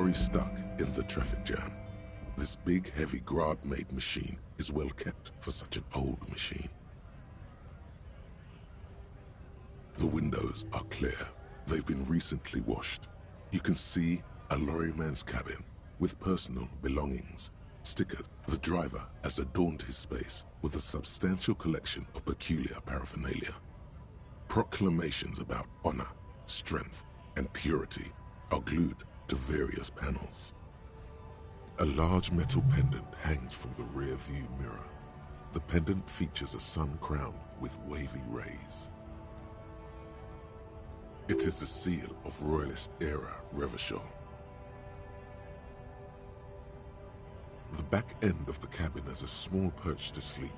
lorry stuck in the traffic jam. This big, heavy Grad-made machine is well kept for such an old machine. The windows are clear. They've been recently washed. You can see a lorryman's cabin with personal belongings, stickers. The driver has adorned his space with a substantial collection of peculiar paraphernalia. Proclamations about honor, strength, and purity are glued to various panels. A large metal pendant hangs from the rear view mirror. The pendant features a sun crowned with wavy rays. It is the seal of Royalist-era Revachol. The back end of the cabin has a small perch to sleep,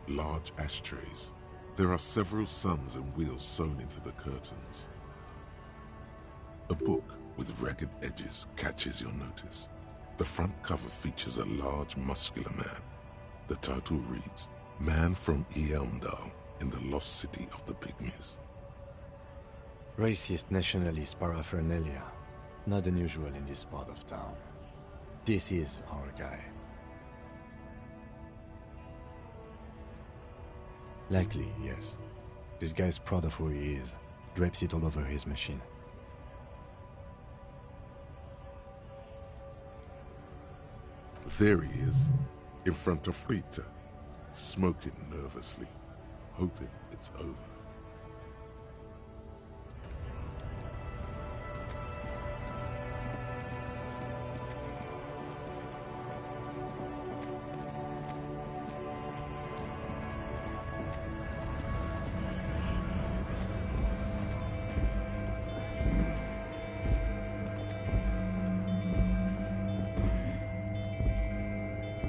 large ashtrays. There are several suns and wheels sewn into the curtains. A book with ragged edges catches your notice. The front cover features a large, muscular man. The title reads, Man from Eamdal in the Lost City of the Pygmies. Racist nationalist paraphernalia, not unusual in this part of town. This is our guy. Likely, yes. This guy's proud of who he is, drapes it all over his machine. There he is, in front of Rita, smoking nervously, hoping it's over.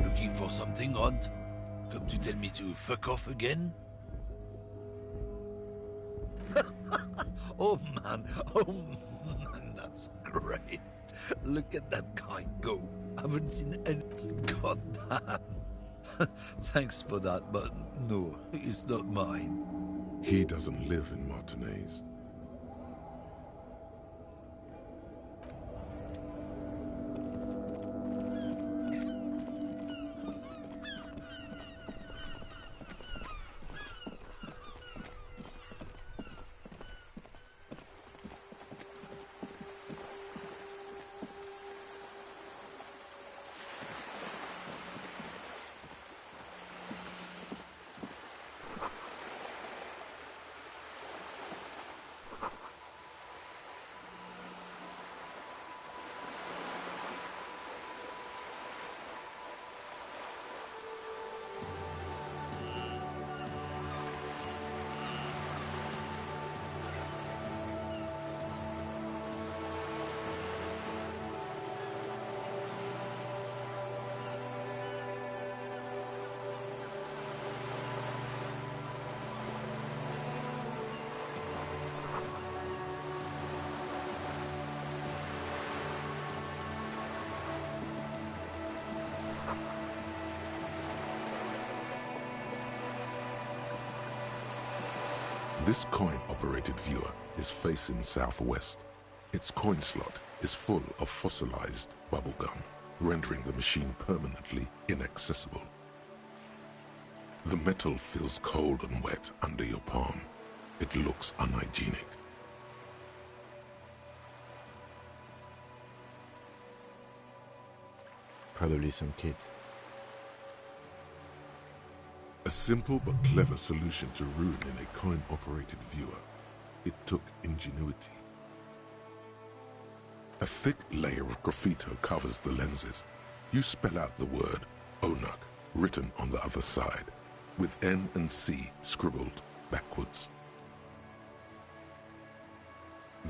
Looking for something odd? Come to tell me to fuck off again? Oh man, that's great. Look at that guy go. I haven't seen any... God damn. Thanks for that, but no, it's not mine. He doesn't live in Martinez. This coin-operated viewer is facing southwest. Its coin slot is full of fossilized bubblegum, rendering the machine permanently inaccessible. The metal feels cold and wet under your palm. It looks unhygienic. Probably some kids. A simple but clever solution to ruin in a coin-operated viewer. It took ingenuity. A thick layer of graffito covers the lenses. You spell out the word Onuk written on the other side, with N and C scribbled backwards.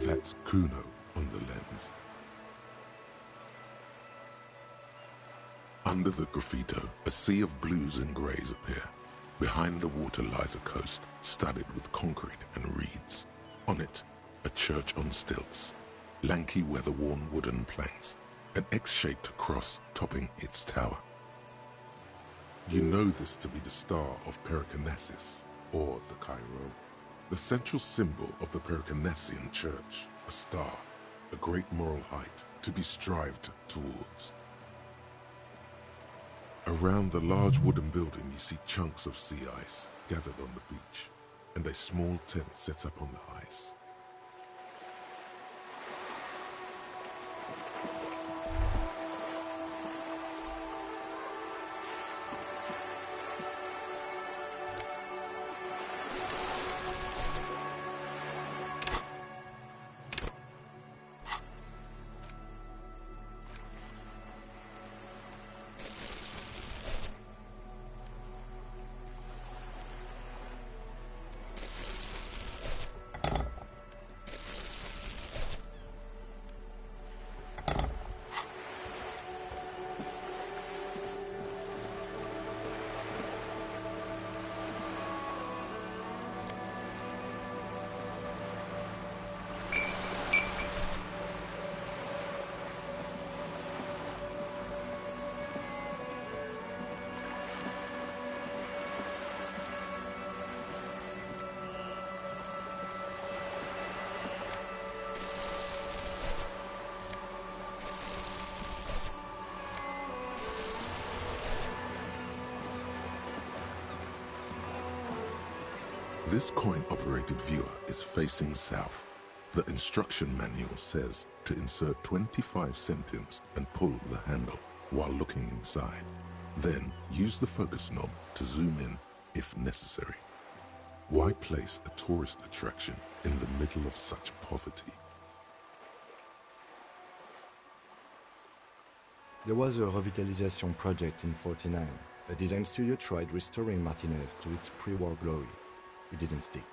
That's Kuno on the lens. Under the graffito, a sea of blues and greys appear. Behind the water lies a coast studded with concrete and reeds. On it, a church on stilts, lanky weather-worn wooden planks, an X-shaped cross topping its tower. You know this to be the star of Pericarnassus, or the Cairo, the central symbol of the Pericarnassian church, a star, a great moral height to be strived towards. Around the large wooden building you see chunks of sea ice gathered on the beach, and a small tent set up on the ice. This coin-operated viewer is facing south. The instruction manual says to insert 25 centimes and pull the handle while looking inside. Then use the focus knob to zoom in if necessary. Why place a tourist attraction in the middle of such poverty? There was a revitalization project in '49. A design studio tried restoring Martinez to its pre-war glory. It didn't stick.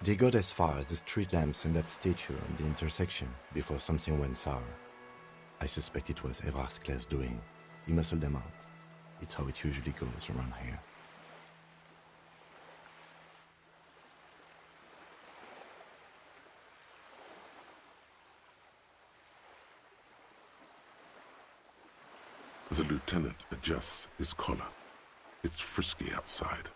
They got as far as the street lamps and that statue on the intersection before something went sour. I suspect it was Evrard's class doing. He muscled them out. It's how it usually goes around here. The lieutenant adjusts his collar. It's frisky outside.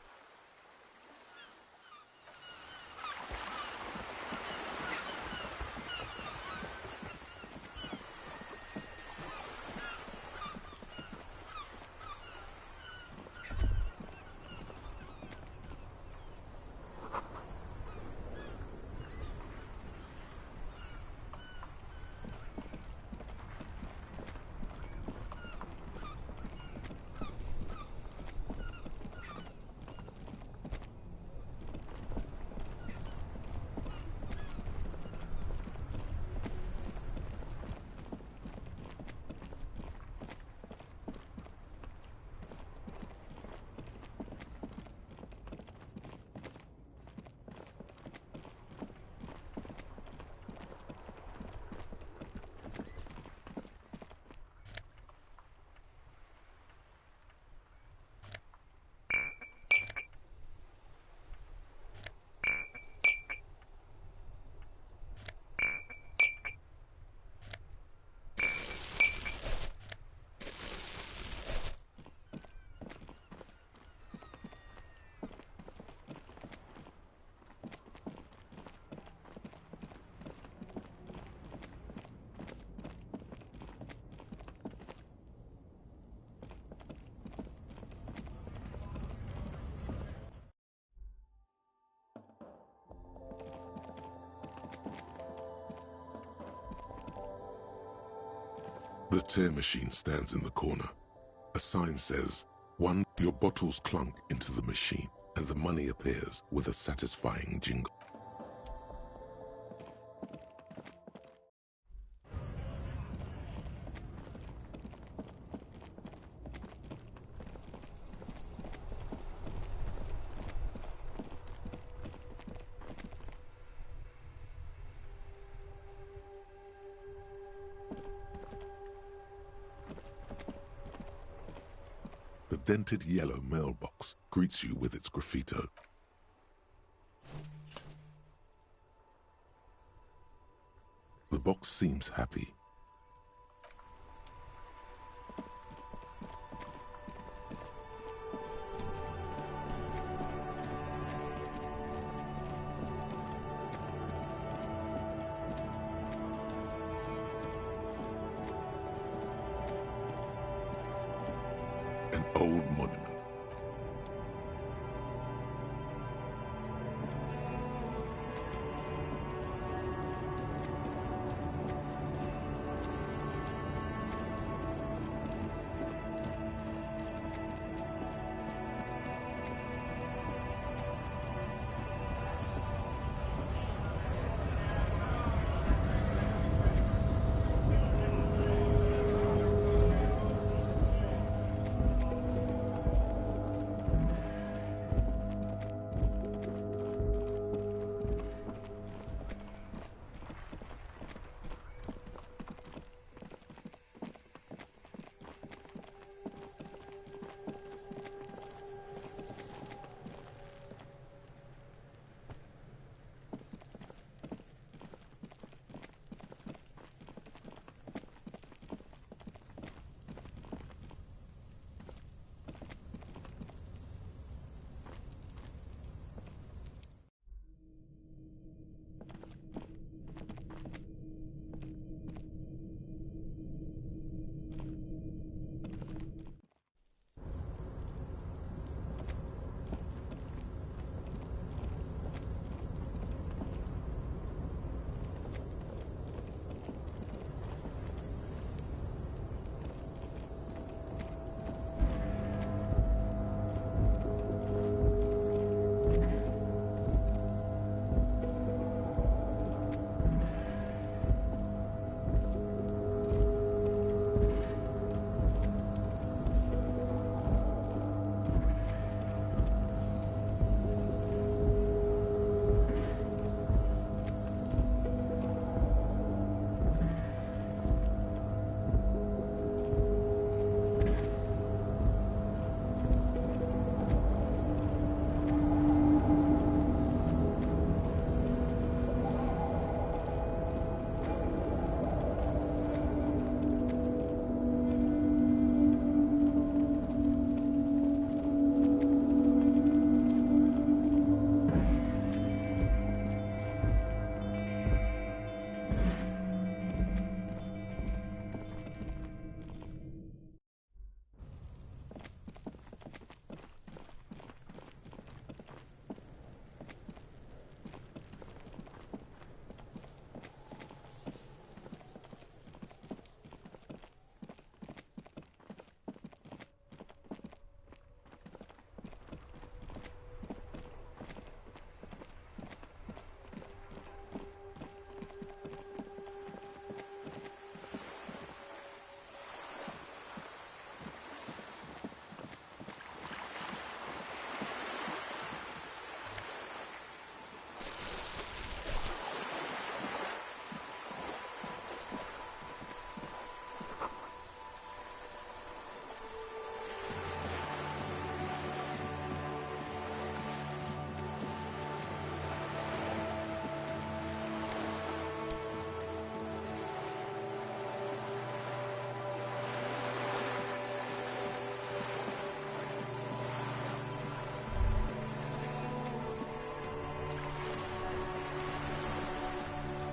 The tear machine stands in the corner. A sign says, your bottles clunk into the machine and the money appears with a satisfying jingle. The dented yellow mailbox greets you with its graffito. The box seems happy. old monument.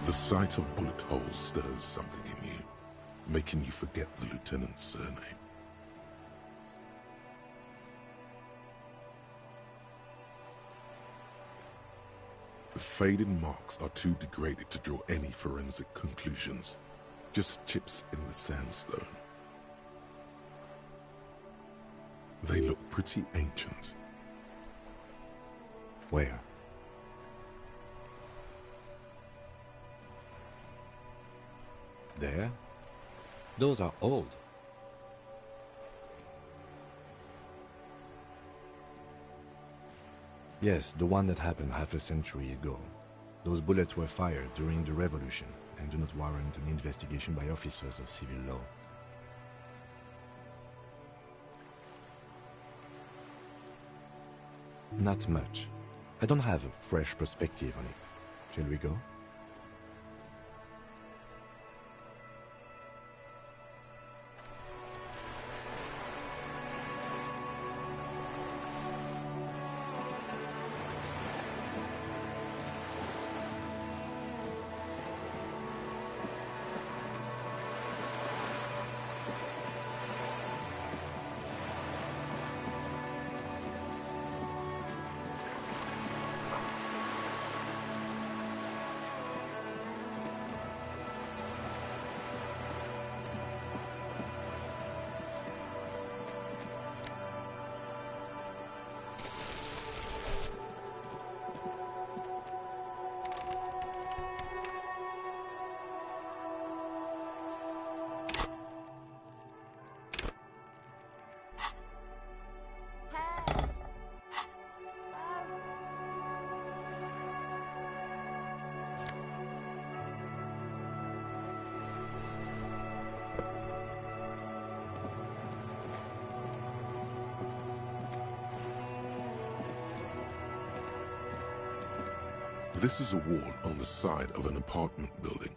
The sight of bullet holes stirs something in you, making you forget the lieutenant's surname. The faded marks are too degraded to draw any forensic conclusions, just chips in the sandstone. They look pretty ancient. Where? There? Those are old. Yes, the one that happened half a century ago. Those bullets were fired during the revolution and do not warrant an investigation by officers of civil law. Not much. I don't have a fresh perspective on it. Shall we go? This is a wall on the side of an apartment building.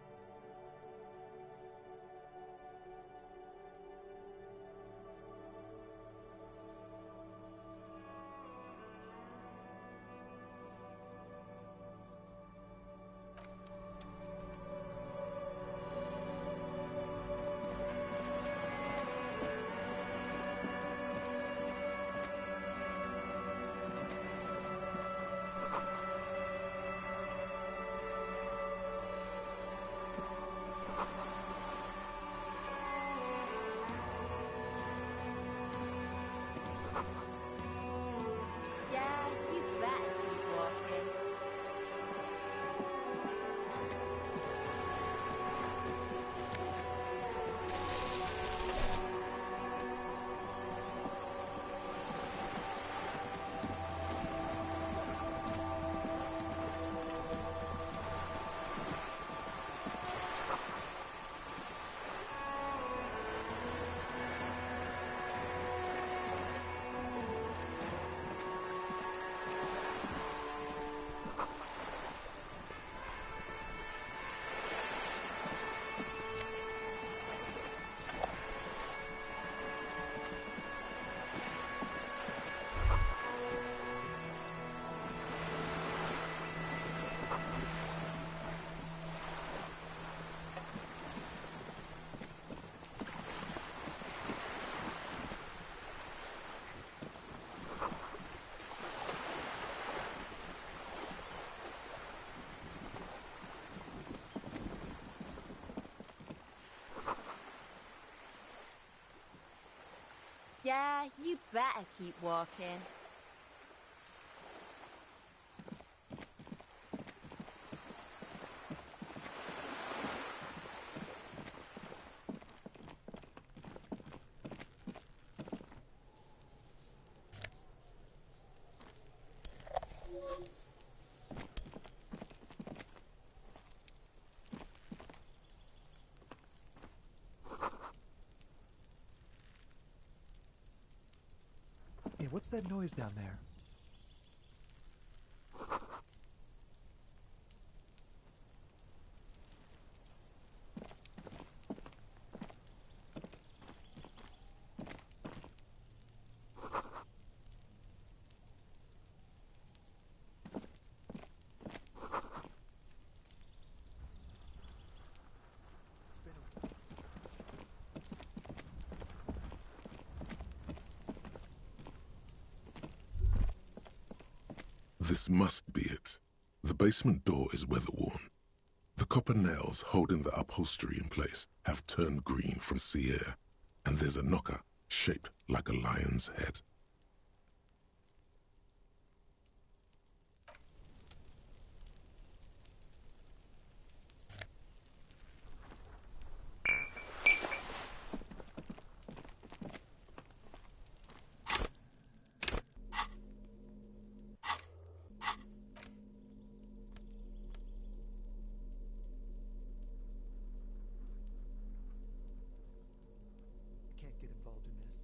Yeah, you bet keep walking. Yeah, you better keep walking. Hey, what's that noise down there? This must be it. The basement door is weather-worn. The copper nails holding the upholstery in place have turned green from sea air, and there's a knocker shaped like a lion's head. I can't get involved in this.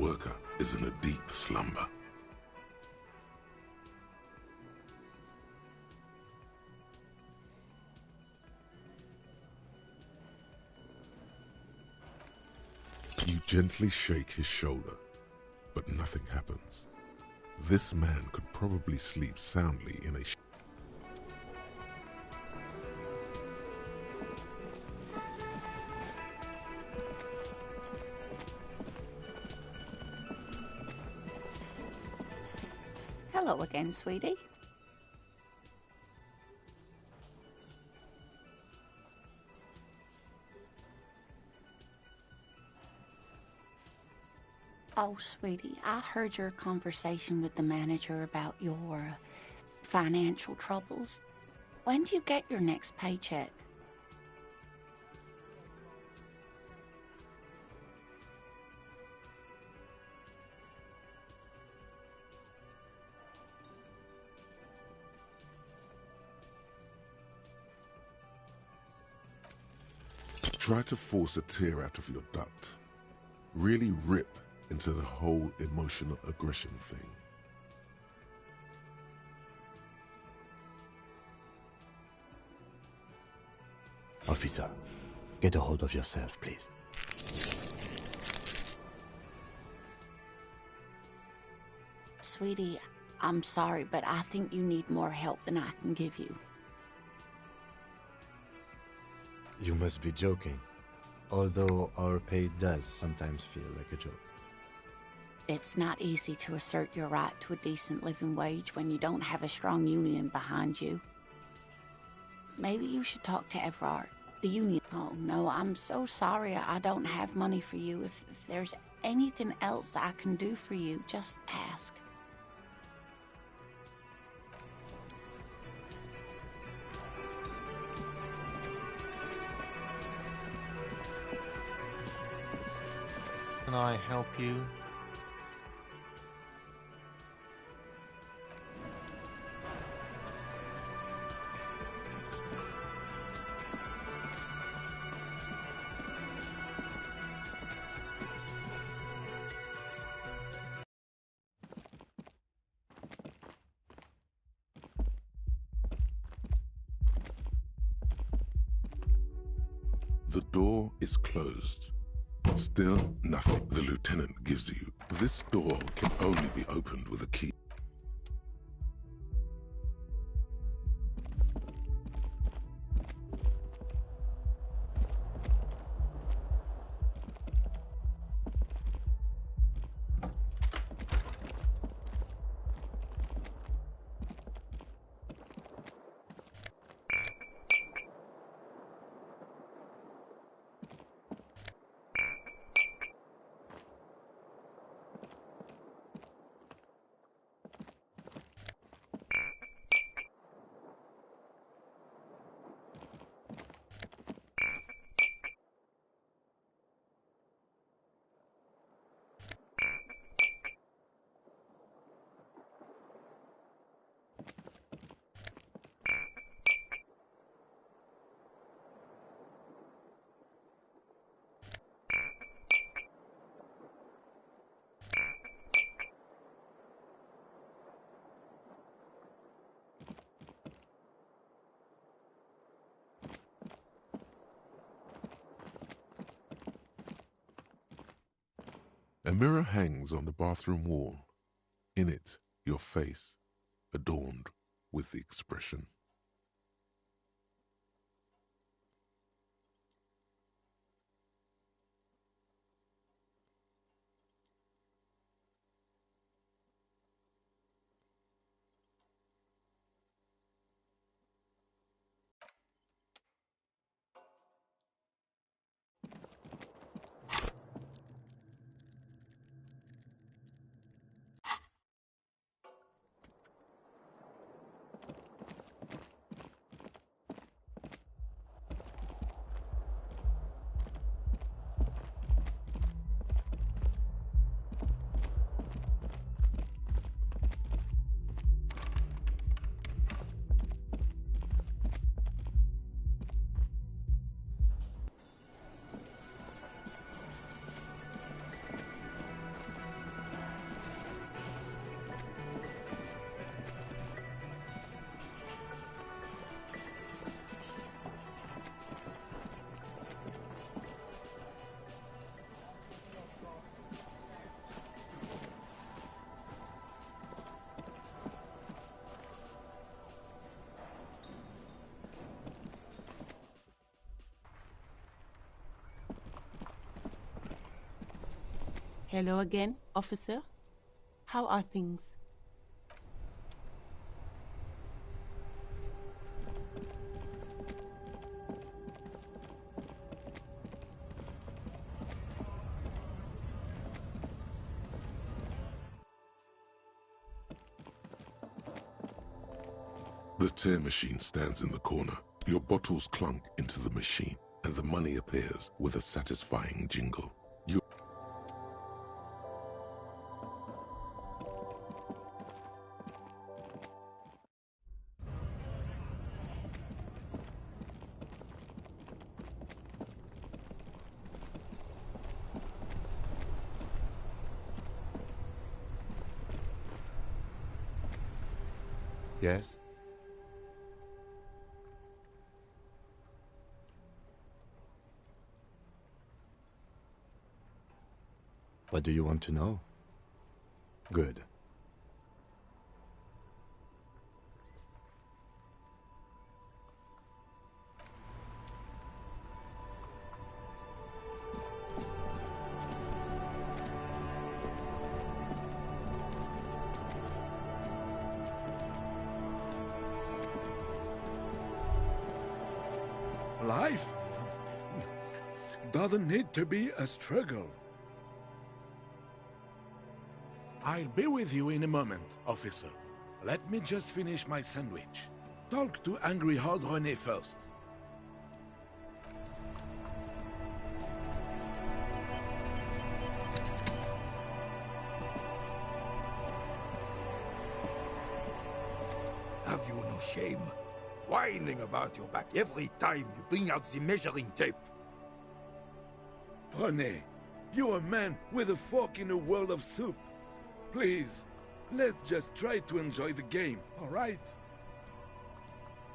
worker is in a deep slumber. You gently shake his shoulder, but nothing happens. This man could probably sleep soundly in a Hello again, sweetie. Oh, sweetie, I heard your conversation with the manager about your financial troubles. When do you get your next paycheck? Try to force a tear out of your duct. Really rip into the whole emotional aggression thing. Officer, get a hold of yourself, please. Sweetie, I'm sorry, but I think you need more help than I can give you. You must be joking. Although our pay does sometimes feel like a joke. It's not easy to assert your right to a decent living wage when you don't have a strong union behind you. Maybe you should talk to Everard, the union. Oh, no, I'm so sorry I don't have money for you. If there's anything else I can do for you, just ask. Can I help you? The door is closed. Still nothing the lieutenant gives you. This door can only be opened with a key. A mirror hangs on the bathroom wall. In it, your face, adorned with the expression. Hello again, officer. How are things? The tear machine stands in the corner. Your bottles clunk into the machine, and the money appears with a satisfying jingle. Yes? What do you want to know? Good. Life doesn't need to be a struggle. I'll be with you in a moment, officer. Let me just finish my sandwich. Talk to angry old René first. Have you no shame? Whining about your back every time you bring out the measuring tape. René, you're a man with a fork in a world of soup. Please, let's just try to enjoy the game, all right?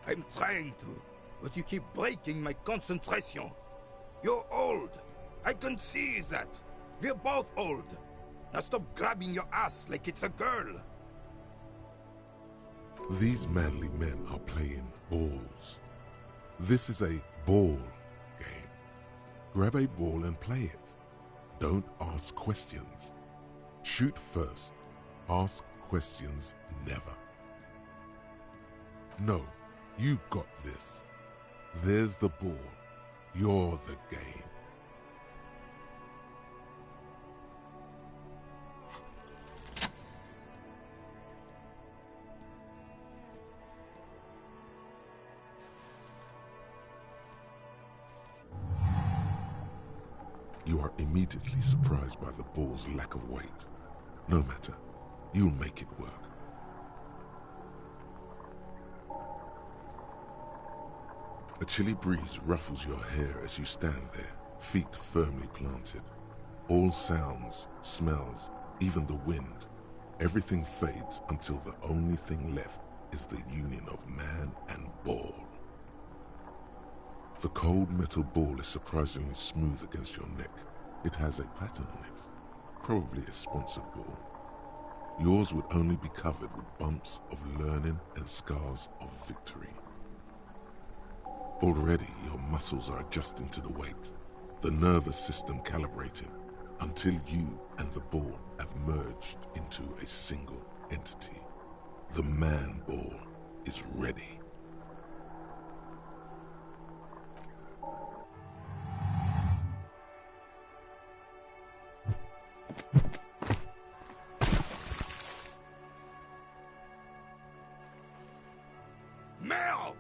I'm trying to, but you keep breaking my concentration. You're old. I can see that. We're both old. Now stop grabbing your ass like it's a girl. These manly men are playing balls. This is a ball game. Grab a ball and play it. Don't ask questions. Shoot first. Ask questions never. No, you got this. There's the ball. You're the game. You are immediately surprised by the ball's lack of weight. No matter, you'll make it work. A chilly breeze ruffles your hair as you stand there, feet firmly planted. All sounds, smells, even the wind, everything fades until the only thing left is the union of man and ball. The cold metal ball is surprisingly smooth against your neck. It has a pattern on it, probably a sponsored ball. Yours would only be covered with bumps of learning and scars of victory. Already your muscles are adjusting to the weight, the nervous system calibrating, until you and the ball have merged into a single entity. The man ball is ready. Merde!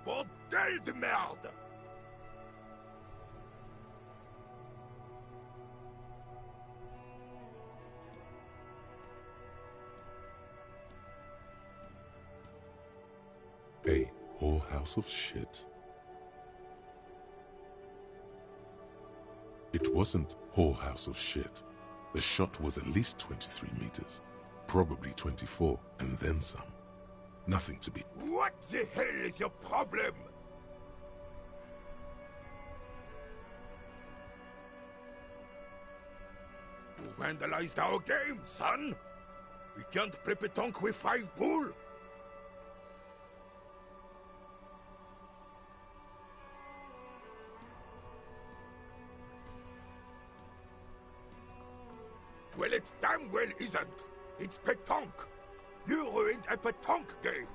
Bordel de merde! A whorehouse of shit? It wasn't whorehouse of shit. The shot was at least 23 meters, probably 24, and then some. Nothing to be... What the hell is your problem? You vandalized our game, son! We can't play pétanque with 5 bull! Well, it damn well isn't. It's pétanque. You ruined a pétanque game.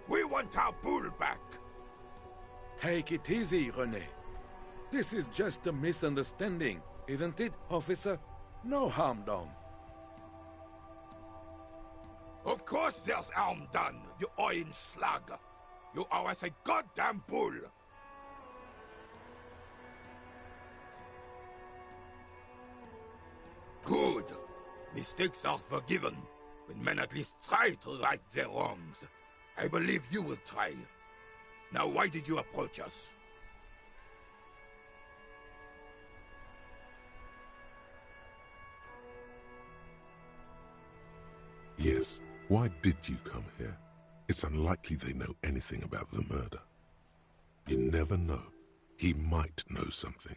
We want our bull back. Take it easy, René. This is just a misunderstanding, isn't it, officer? No harm done. Of course there's harm done, you orange slug. You owe us a goddamn bull. Good. Mistakes are forgiven when men at least try to right their wrongs. I believe you will try. Now, why did you approach us? Yes. Why did you come here? It's unlikely they know anything about the murder. You never know. He might know something.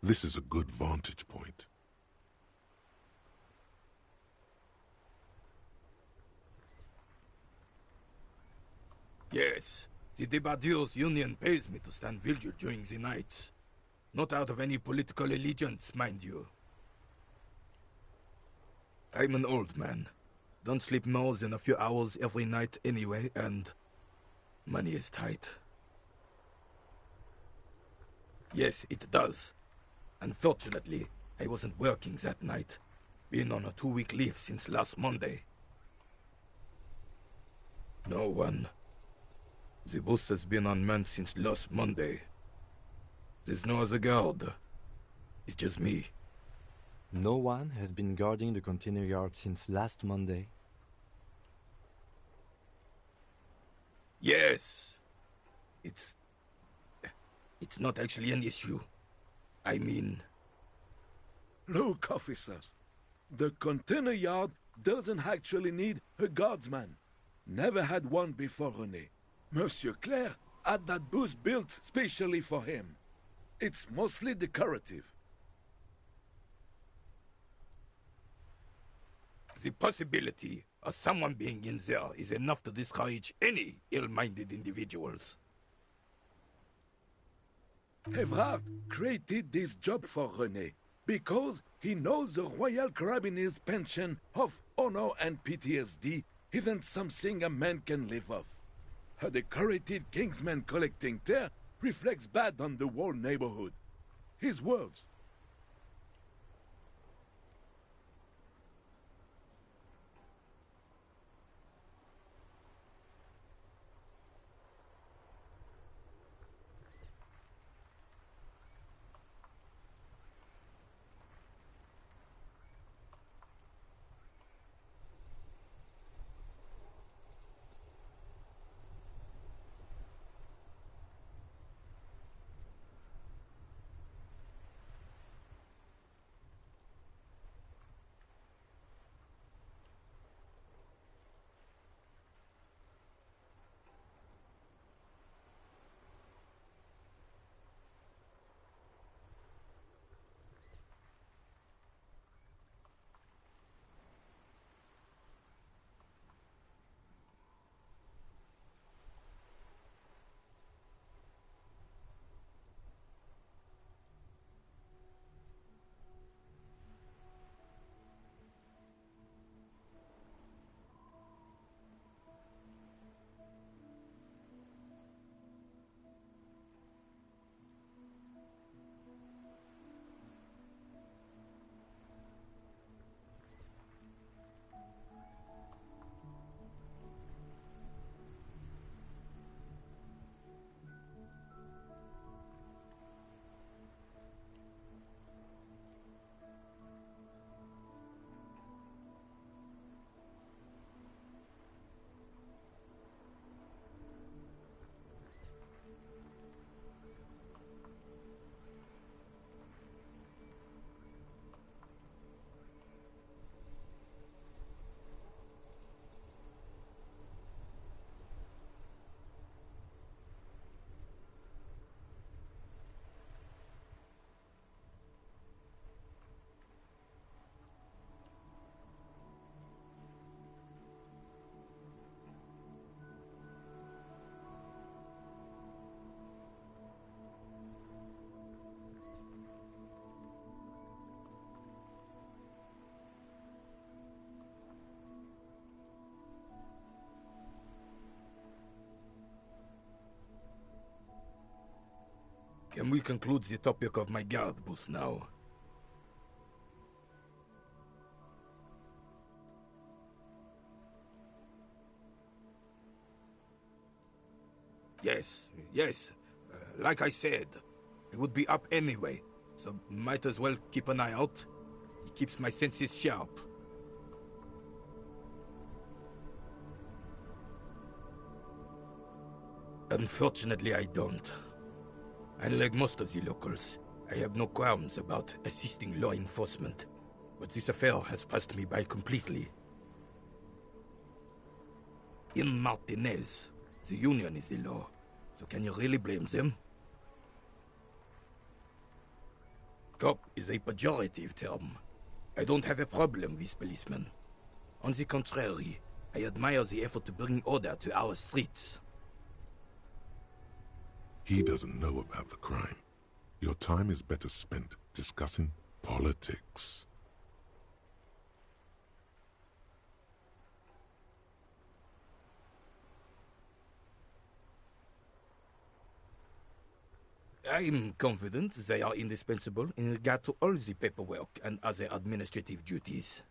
This is a good vantage point. Yes. The Debardeurs Union pays me to stand vigil during the night. Not out of any political allegiance, mind you. I'm an old man. Don't sleep more than a few hours every night anyway, and money is tight. Yes, it does. Unfortunately, I wasn't working that night. Been on a 2-week leave since last Monday. No one. The bus has been unmanned since last Monday. There's no other guard. It's just me. No one has been guarding the container yard since last Monday. Yes. It's not actually an issue. I mean... Look, officers. The container yard doesn't actually need a guardsman. Never had one before, René. Monsieur Claire had that bus built specially for him. It's mostly decorative. The possibility of someone being in there is enough to discourage any ill-minded individuals. Evrard created this job for René because he knows the Royal Carabiniers' pension of honor and PTSD isn't something a man can live off. A decorated Kingsman collecting tear reflects bad on the whole neighborhood. His words. Can we conclude the topic of my guard boost now? Yes. Like I said, I would be up anyway, so might as well keep an eye out. It keeps my senses sharp. Unfortunately, I don't. Unlike most of the locals, I have no qualms about assisting law enforcement, but this affair has passed me by completely. In Martinez, the Union is the law, so can you really blame them? Cop is a pejorative term. I don't have a problem with policemen. On the contrary, I admire the effort to bring order to our streets. He doesn't know about the crime. Your time is better spent discussing politics. I'm confident they are indispensable in regard to all the paperwork and other administrative duties.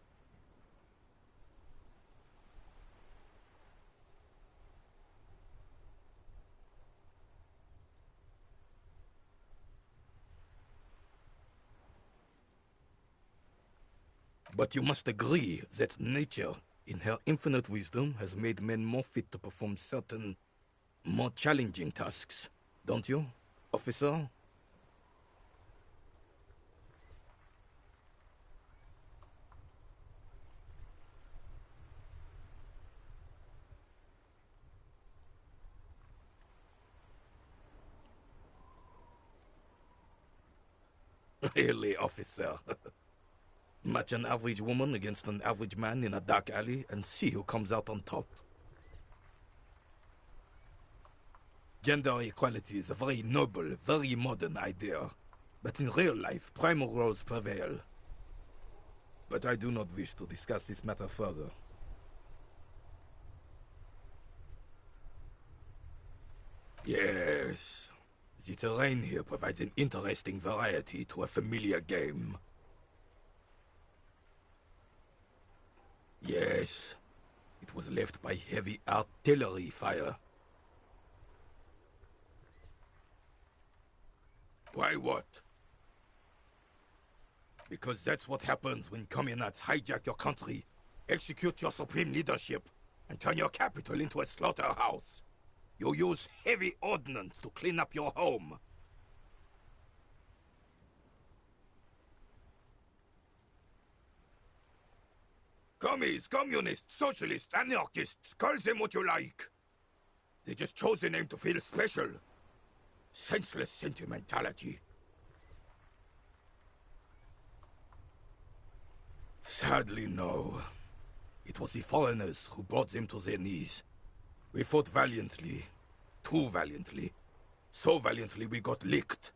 But you must agree that nature, in her infinite wisdom, has made men more fit to perform certain, more challenging tasks, don't you, officer? Really, officer? Match an average woman against an average man in a dark alley and see who comes out on top. Gender equality is a very noble, very modern idea. But in real life, primal roles prevail. But I do not wish to discuss this matter further. Yes. The terrain here provides an interesting variety to a familiar game. Yes, it was left by heavy artillery fire. Why what? Because that's what happens when communards hijack your country, execute your supreme leadership, and turn your capital into a slaughterhouse. You use heavy ordnance to clean up your home. Commies, communists, socialists, anarchists, call them what you like. They just chose the name to feel special. Senseless sentimentality. Sadly, no. It was the foreigners who brought them to their knees. We fought valiantly. Too valiantly. So valiantly we got licked.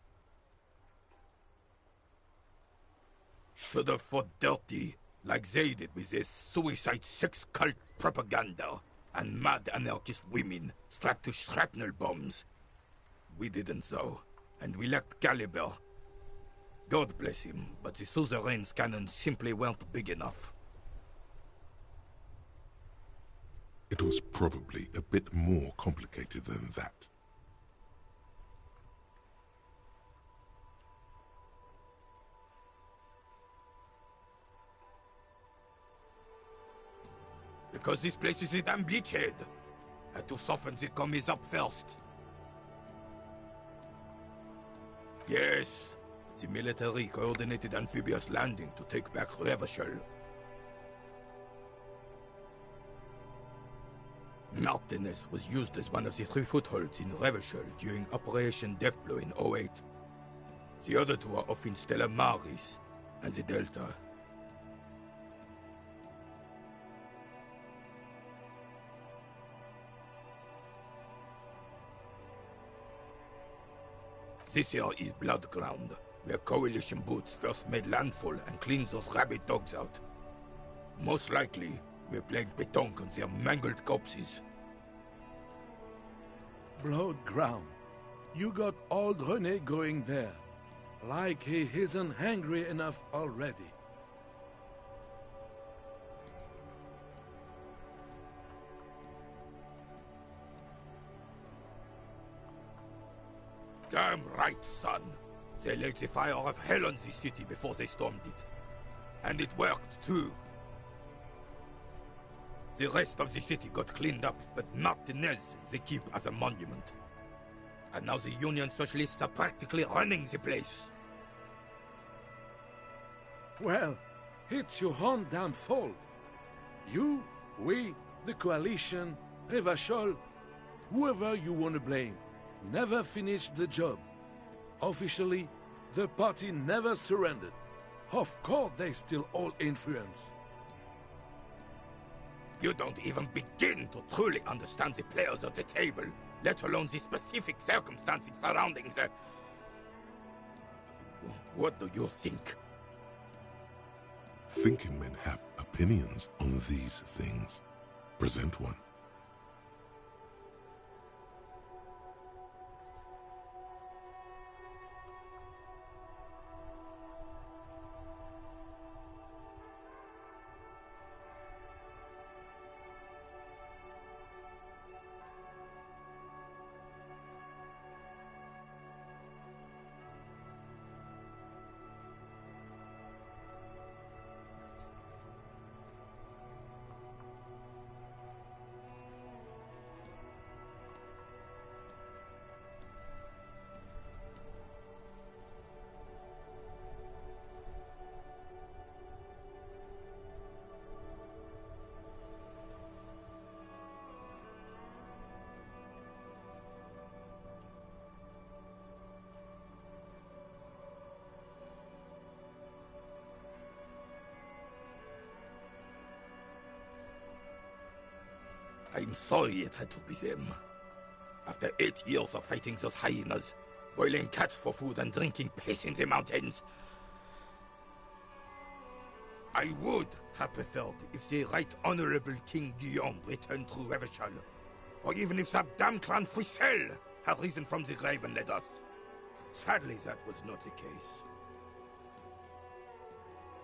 Should have fought dirty, like they did with their suicide sex cult propaganda and mad anarchist women strapped to shrapnel bombs. We didn't though, and we lacked caliber. God bless him, but the suzerain's cannons simply weren't big enough. It was probably a bit more complicated than that. Because this place is a damn beachhead. Had to soften the commies up first. Yes, the military coordinated amphibious landing to take back Revachol. Martinez was used as one of the 3 footholds in Revachol during Operation Deathblow in 08. The other 2 are off in Stella Maris and the Delta. This here is Blood Ground, where Coalition boots first made landfall and cleaned those rabid dogs out. Most likely, we're playing pétanque on their mangled corpses. Blood ground. you got old René going there. Like he isn't hungry enough already. Damn right, son. They laid the fire of hell on the city before they stormed it. And it worked, too. The rest of the city got cleaned up, but Martinez they keep as a monument. And now the Union Socialists are practically running the place. Well, it's your own damn fault. You, we, the coalition, Revachol, whoever you want to blame, never finished the job. Officially, the party never surrendered. Of course they still hold influence. You don't even begin to truly understand the players at the table, let alone the specific circumstances surrounding the... What do you think? Thinking men have opinions on these things. Present one. I'm sorry it had to be them. After 8 years of fighting those hyenas, boiling cats for food and drinking piss in the mountains, I would have preferred if the Right Honorable King Guillaume returned through Revachol, or even if that damn clan Frissel had risen from the grave and led us. Sadly, that was not the case.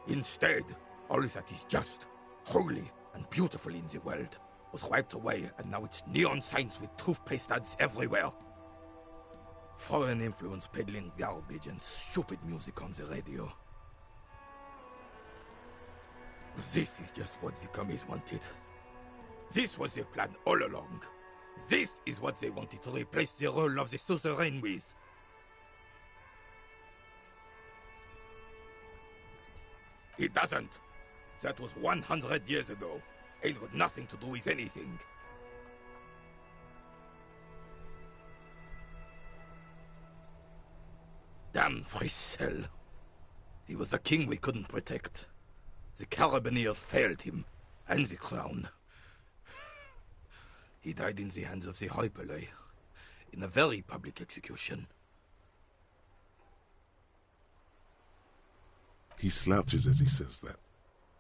Instead, all that is just, holy, and beautiful in the world was wiped away, and now it's neon signs with toothpaste ads everywhere. Foreign influence peddling garbage and stupid music on the radio. This is just what the commies wanted. This was their plan all along. This is what they wanted to replace the role of the suzerain with. It doesn't. That was 100 years ago. It got nothing to do with anything. Damn Frissel. He was the king we couldn't protect. The Carabineers failed him, and the crown. He died in the hands of the Hyperlay, in a very public execution. He slouches as he says that.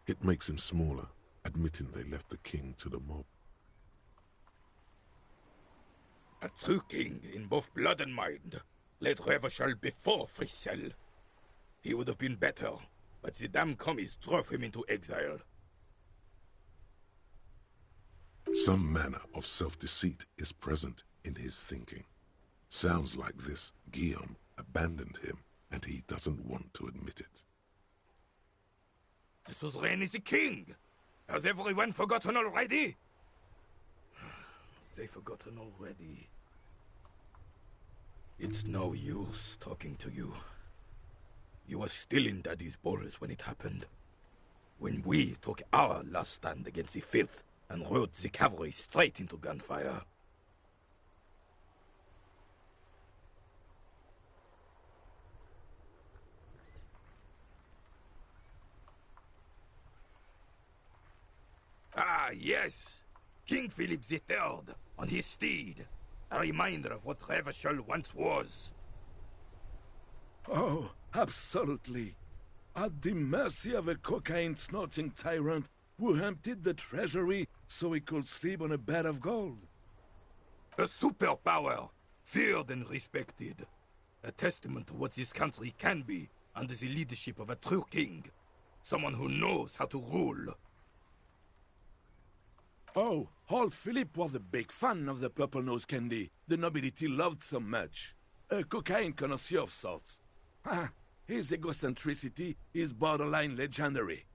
It makes him smaller, admitting they left the king to the mob. A true king in both blood and mind led Revachol before Frissel. He would have been better, but the damn commies drove him into exile. Some manner of self-deceit is present in his thinking. Sounds like this Guillaume abandoned him, and he doesn't want to admit it. The suzerain is the king! Has everyone forgotten already? They've forgotten already. It's no use talking to you. You were still in Daddy's balls when it happened. When we took our last stand against the filth and rode the cavalry straight into gunfire. Ah, yes! King Philip III, on his steed. A reminder of what Revachol once was. Oh, absolutely. At the mercy of a cocaine-snorting tyrant who emptied the treasury so he could sleep on a bed of gold. A superpower! feared and respected. A testament to what this country can be under the leadership of a true king. Someone who knows how to rule. Oh, old Philip was a big fan of the purple nose candy the nobility loved so much. A cocaine connoisseur of sorts. His egocentricity is borderline legendary.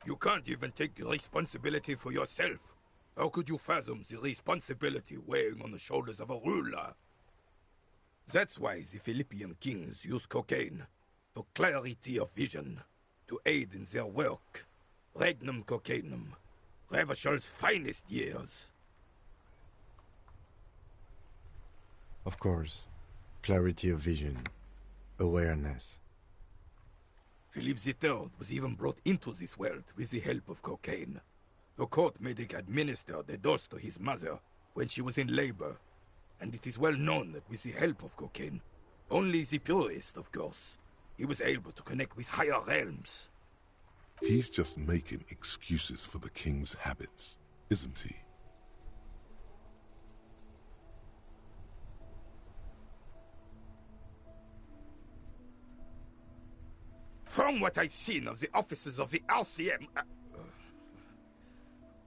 You can't even take responsibility for yourself. How could you fathom the responsibility weighing on the shoulders of a ruler? That's why the Philippian kings use cocaine, for clarity of vision, to aid in their work. Regnum cocainum, Revishal's finest years. Of course, clarity of vision, awareness. Philip III was even brought into this world with the help of cocaine. The court made him administer the dose to his mother when she was in labor, and it is well known that with the help of cocaine, only the purest, of course, he was able to connect with higher realms. He's just making excuses for the king's habits, isn't he? From what I've seen of the officers of the RCM...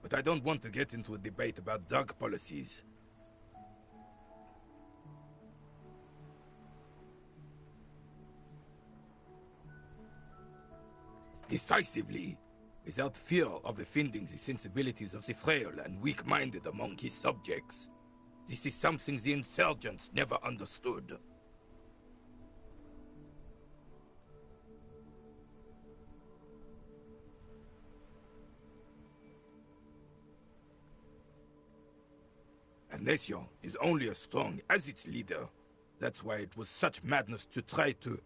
but I don't want to get into a debate about drug policies. Decisively, without fear of offending the sensibilities of the frail and weak-minded among his subjects. This is something the insurgents never understood. A nation is only as strong as its leader. That's why it was such madness to try to...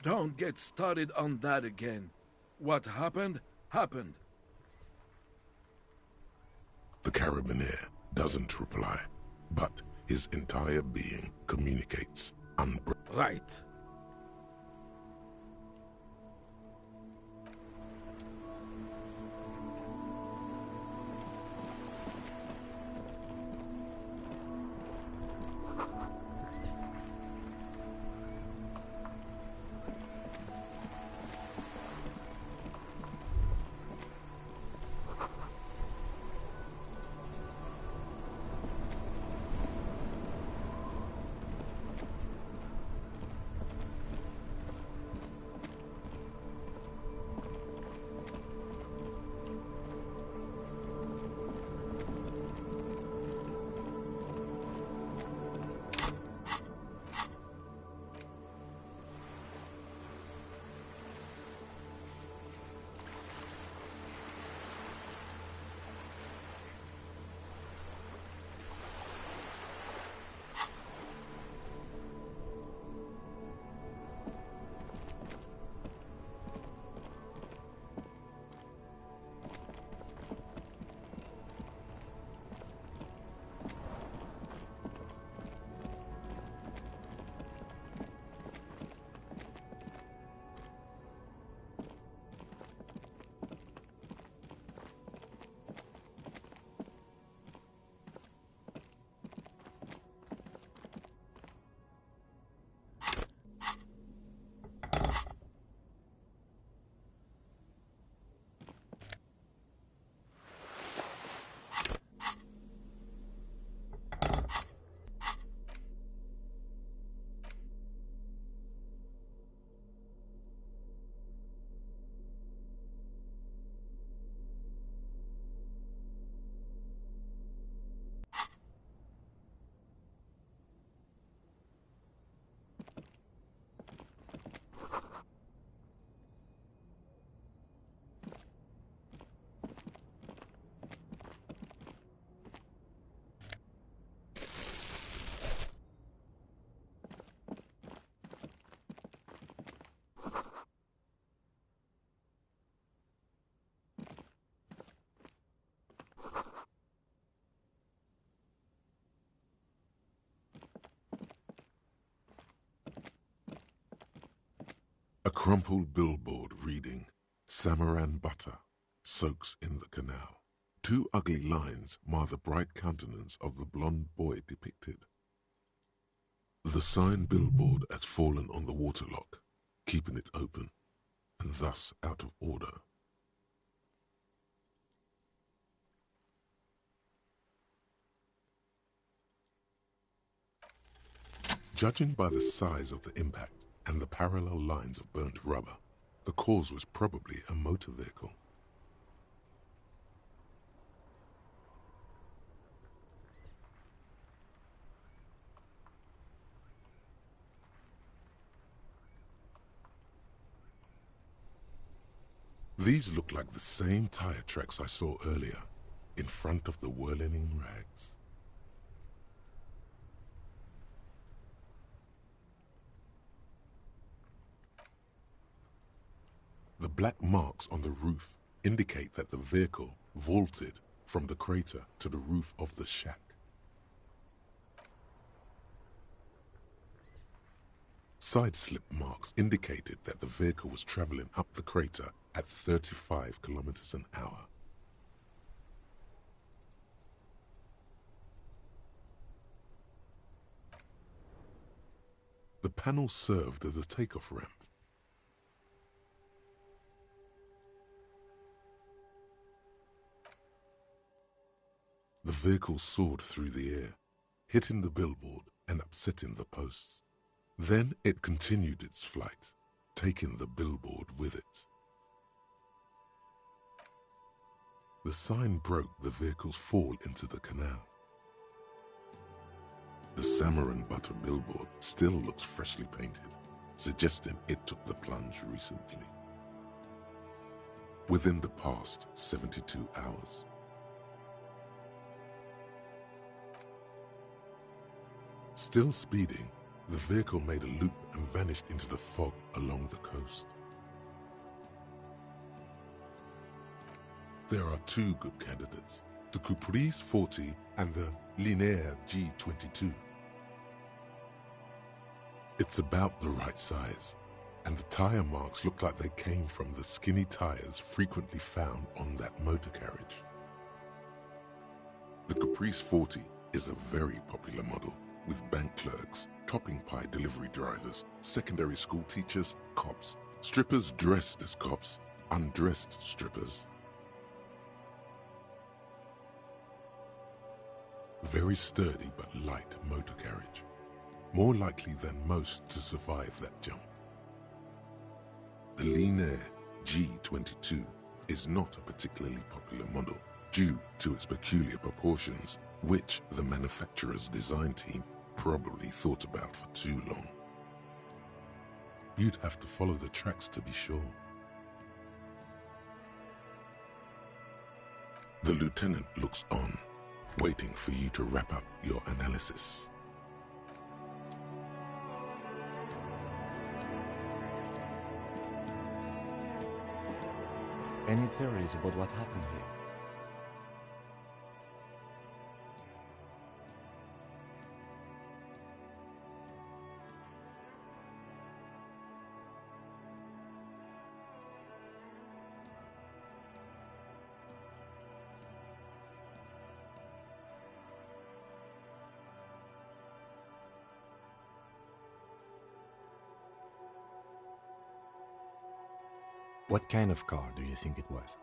Don't get started on that again. What happened, happened. The carabiner doesn't reply, but his entire being communicates unbroken. Right. A crumpled billboard reading, Samaran butter soaks in the canal. Two ugly lines mar the bright countenance of the blonde boy depicted. The sign billboard had fallen on the waterlock, keeping it open, and thus out of order. Judging by the size of the impact and the parallel lines of burnt rubber, the cause was probably a motor vehicle. These look like the same tire tracks I saw earlier, in front of the whirling rags. The black marks on the roof indicate that the vehicle vaulted from the crater to the roof of the shack. Side slip marks indicated that the vehicle was traveling up the crater at 35 kilometers an hour. The panel served as a takeoff ramp. The vehicle soared through the air, hitting the billboard and upsetting the posts. Then it continued its flight, taking the billboard with it. The sign broke the vehicle's fall into the canal. The salmon and butter billboard still looks freshly painted, suggesting it took the plunge recently. Within the past 72 hours. Still speeding, the vehicle made a loop and vanished into the fog along the coast. There are two good candidates, the Caprice 40 and the Linear G22. It's about the right size, and the tire marks look like they came from the skinny tires frequently found on that motor carriage. The Caprice 40 is a very popular model, with bank clerks, topping pie delivery drivers, secondary school teachers, cops, strippers dressed as cops, undressed strippers. Very sturdy but light motor carriage, more likely than most to survive that jump. The Linear G22 is not a particularly popular model due to its peculiar proportions, which the manufacturer's design team probably thought about for too long. You'd have to follow the tracks to be sure. The lieutenant looks on, waiting for you to wrap up your analysis. Any theories about what happened here? What kind of car do you think it was?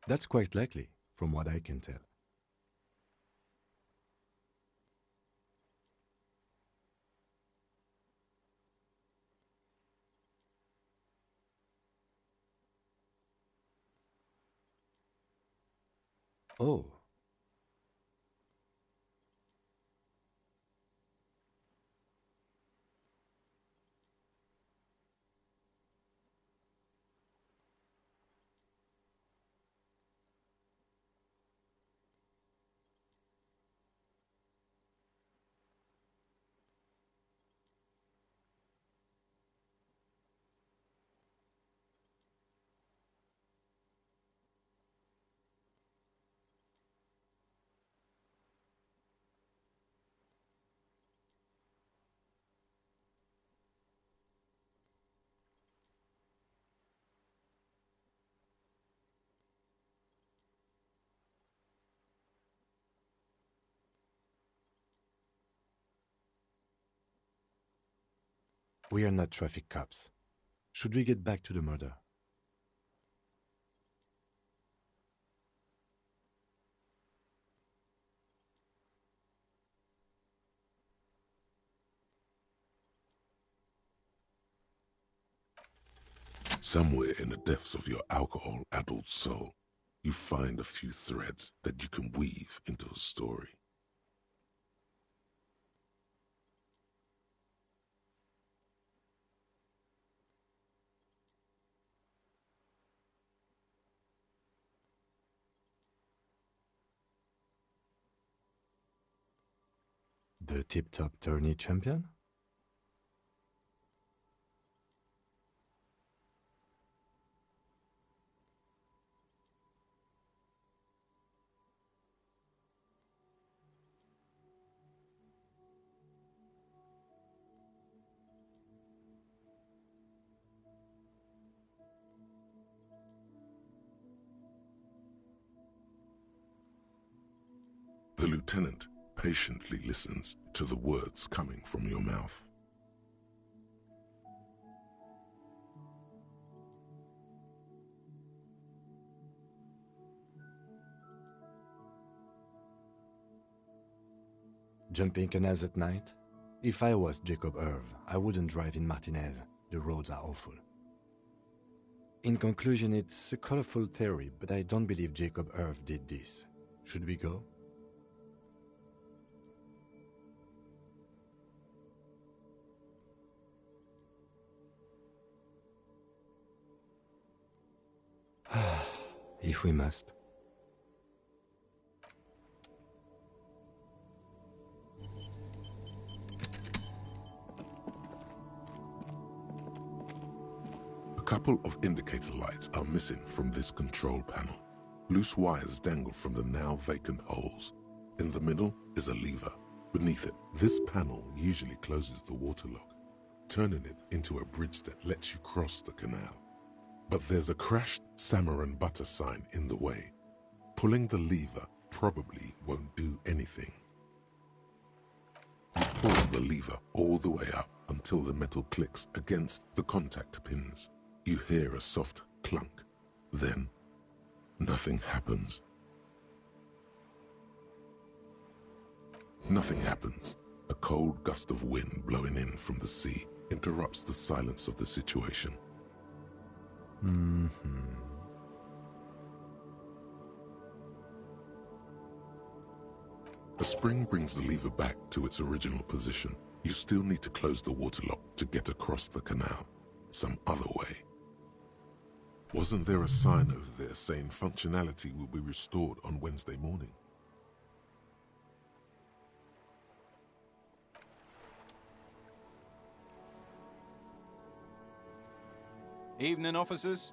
That's quite likely, from what I can tell. Oh. We are not traffic cops. Should we get back to the murder? Somewhere in the depths of your alcohol-addled soul, you find a few threads that you can weave into a story. The tip-top tourney champion? The lieutenant patiently listens to the words coming from your mouth. Jumping canals at night? If I was Jacob Irv, I wouldn't drive in Martinez. The roads are awful. In conclusion, it's a colorful theory, but I don't believe Jacob Irv did this. Should we go? If we must. A couple of indicator lights are missing from this control panel. Loose wires dangle from the now vacant holes. In the middle is a lever. Beneath it, this panel usually closes the waterlock, turning it into a bridge that lets you cross the canal. But there's a crashed salmon and butter sign in the way. Pulling the lever probably won't do anything. You pull the lever all the way up until the metal clicks against the contact pins. You hear a soft clunk. Then, nothing happens. Nothing happens. A cold gust of wind blowing in from the sea interrupts the silence of the situation. A spring brings the lever back to its original position. You still need to close the waterlock to get across the canal. Some other way. Wasn't there a sign over there saying functionality will be restored on Wednesday morning? Evening, officers.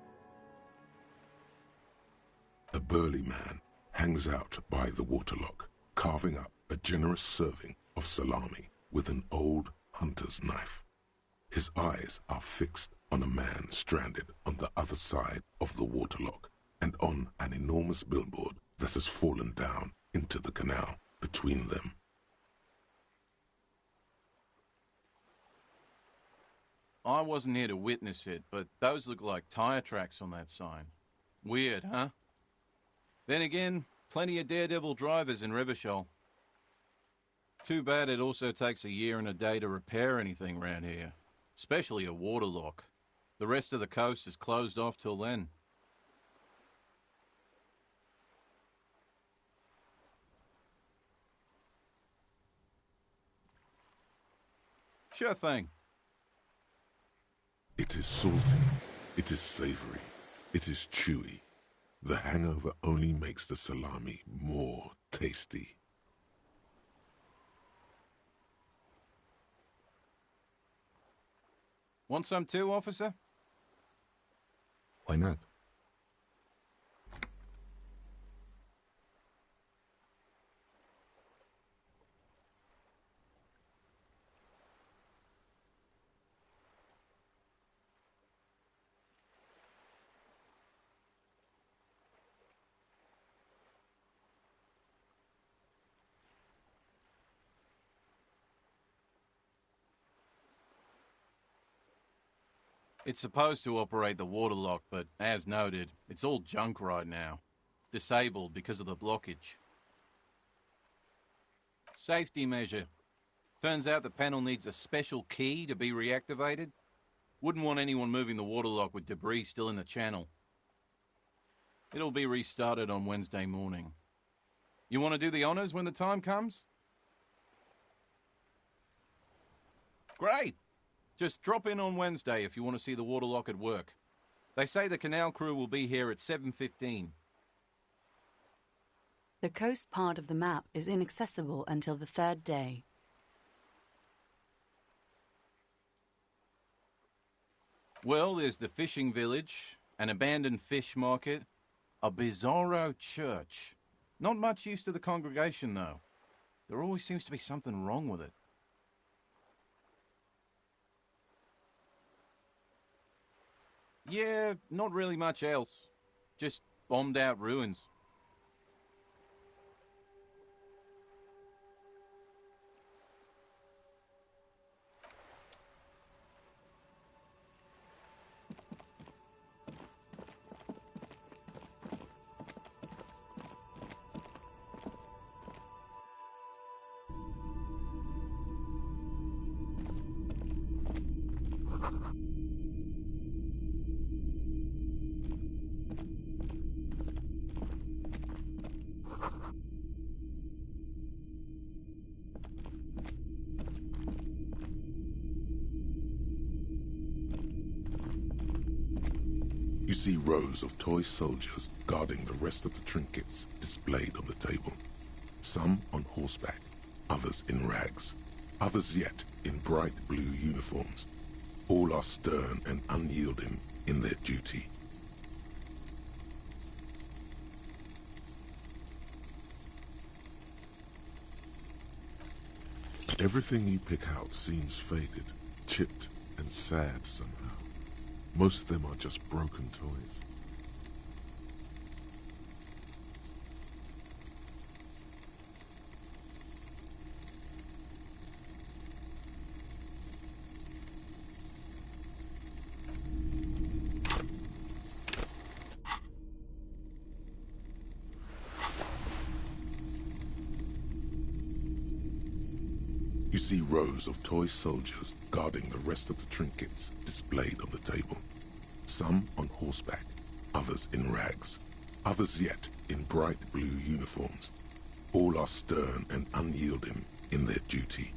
A burly man hangs out by the waterlock, carving up a generous serving of salami with an old hunter's knife. His eyes are fixed on a man stranded on the other side of the waterlock and on an enormous billboard that has fallen down into the canal between them. I wasn't here to witness it, but those look like tire tracks on that sign. Weird, huh? Then again, plenty of daredevil drivers in Revachol. Too bad it also takes a year and a day to repair anything round here. Especially a waterlock. The rest of the coast is closed off till then. Sure thing. It is salty, it is savory, it is chewy. The hangover only makes the salami more tasty. Want some too, officer? Why not? It's supposed to operate the waterlock, but as noted, it's all junk right now. Disabled because of the blockage. Safety measure. Turns out the panel needs a special key to be reactivated. Wouldn't want anyone moving the waterlock with debris still in the channel. It'll be restarted on Wednesday morning. You want to do the honors when the time comes? Great! Just drop in on Wednesday if you want to see the waterlock at work. They say the canal crew will be here at 7:15. The coast part of the map is inaccessible until the third day. Well, there's the fishing village, an abandoned fish market, a bizarro church. Not much use to the congregation, though. There always seems to be something wrong with it. Yeah, not really much else. Just bombed out ruins. You see rows of toy soldiers guarding the rest of the trinkets displayed on the table. Some on horseback, others in rags, others yet in bright blue uniforms. All are stern and unyielding in their duty. Everything you pick out seems faded, chipped, and sad somehow. Most of them are just broken toys. You see rows of toy soldiers guarding the rest of the trinkets displayed on the table. Some on horseback, others in rags, others yet in bright blue uniforms. All are stern and unyielding in their duty.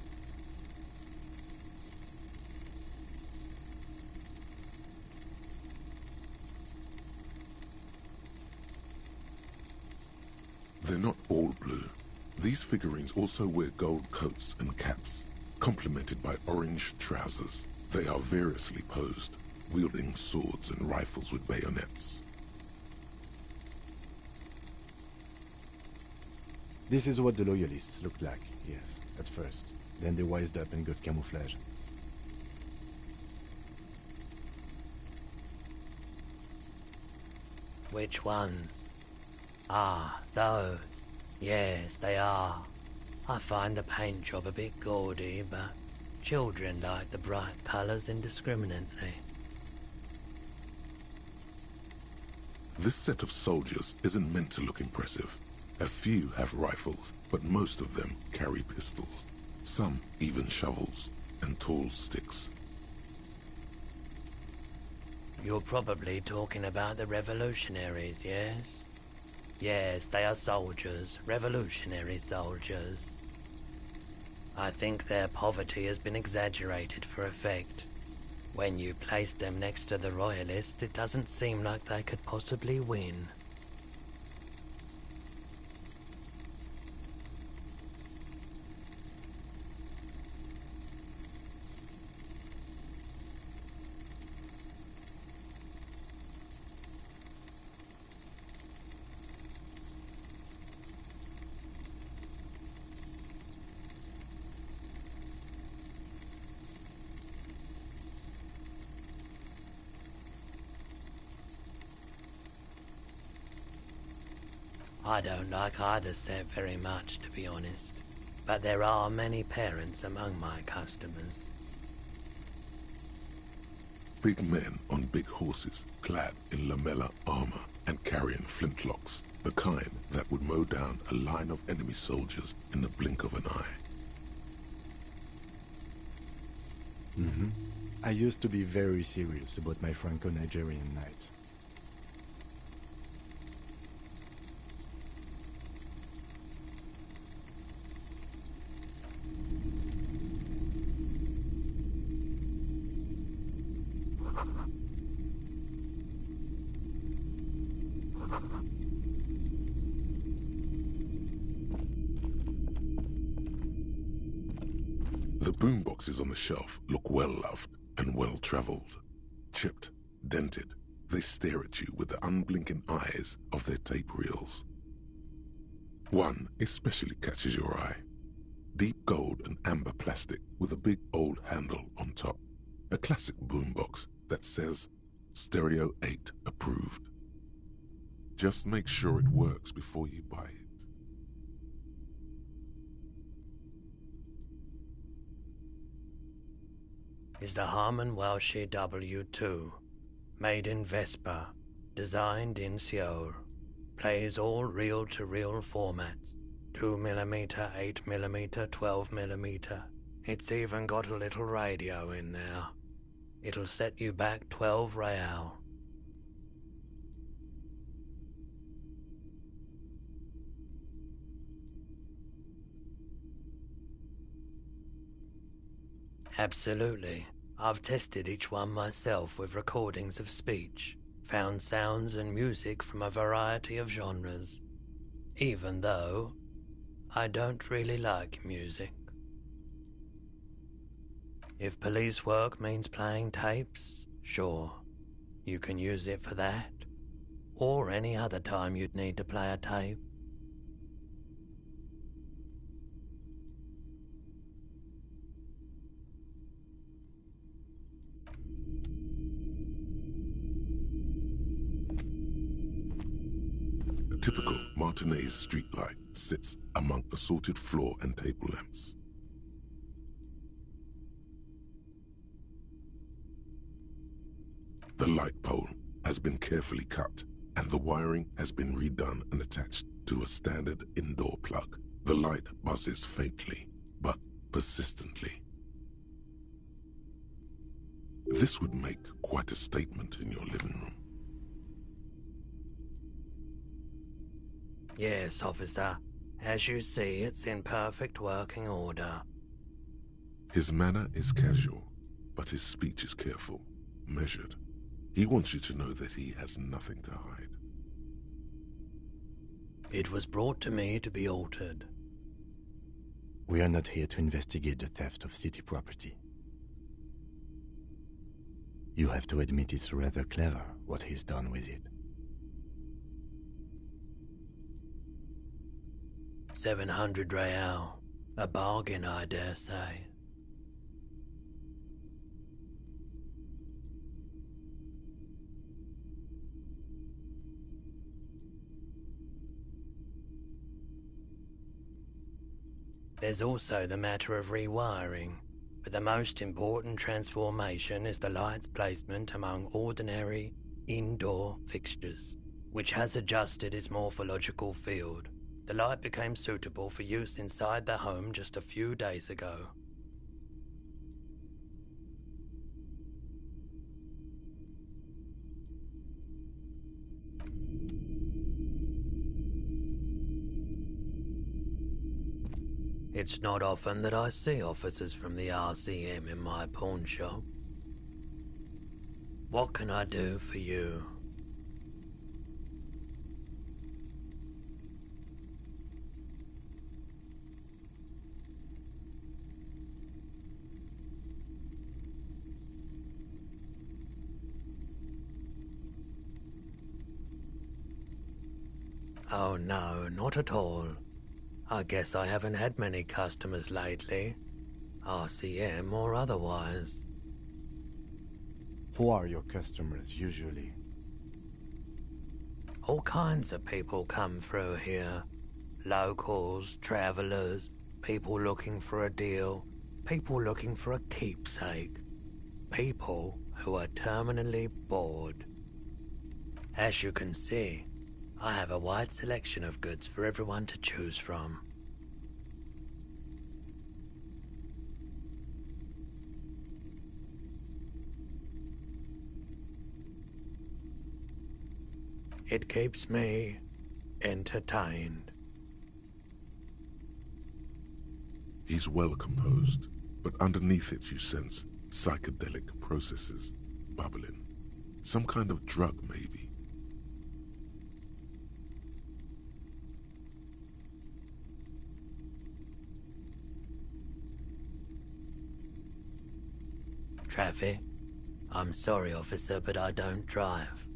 They're not all blue. These figurines also wear gold coats and caps, complemented by orange trousers. They are variously posed, wielding swords and rifles with bayonets. This is what the loyalists looked like, yes, at first. Then they wised up and got camouflage. Which ones? Ah, those. Yes, they are. I find the paint job a bit gaudy, but children like the bright colours indiscriminately. This set of soldiers isn't meant to look impressive. A few have rifles, but most of them carry pistols. Some even shovels and tall sticks. You're probably talking about the revolutionaries, yes? Yes, they are soldiers, revolutionary soldiers. I think their poverty has been exaggerated for effect. When you place them next to the royalists, it doesn't seem like they could possibly win. I don't like either set very much, to be honest. But there are many parents among my customers. Big men on big horses, clad in lamella armor and carrying flintlocks, the kind that would mow down a line of enemy soldiers in the blink of an eye. I used to be very serious about my Franco-Nigerian nights. The boomboxes on the shelf look well-loved and well-traveled. Chipped, dented, they stare at you with the unblinking eyes of their tape reels. One especially catches your eye. Deep gold and amber plastic with a big old handle on top. A classic boombox that says, Stereo 8 approved. Just make sure it works before you buy it. Is the Harman Welsh W2, made in Vespa, designed in Seoul, plays all reel-to-reel formats, 2mm, 8mm, 12mm. It's even got a little radio in there. It'll set you back 12 real. Absolutely. I've tested each one myself with recordings of speech, found sounds and music from a variety of genres, even though I don't really like music. If police work means playing tapes, sure, you can use it for that, or any other time you'd need to play a tape. A typical Martinez streetlight sits among assorted floor and table lamps. The light pole has been carefully cut, and the wiring has been redone and attached to a standard indoor plug. The light buzzes faintly, but persistently. This would make quite a statement in your living room. Yes, officer. As you see, it's in perfect working order. His manner is casual, but his speech is careful, measured. He wants you to know that he has nothing to hide. It was brought to me to be altered. We are not here to investigate the theft of city property. You have to admit it's rather clever what he's done with it. 700 real. A bargain, I dare say. There's also the matter of rewiring, but the most important transformation is the light's placement among ordinary indoor fixtures. which has adjusted its morphological field. The light became suitable for use inside the home just a few days ago. It's not often that I see officers from the RCM in my pawn shop. What can I do for you? Oh no, not at all. I guess I haven't had many customers lately, RCM or otherwise. Who are your customers usually? All kinds of people come through here. Locals, travelers, people looking for a deal, people looking for a keepsake, people who are terminally bored. As you can see, I have a wide selection of goods for everyone to choose from. It keeps me entertained. He's well composed, but underneath it you sense psychedelic processes bubbling. Some kind of drug, maybe. Traffic? I'm sorry, officer, but I don't drive.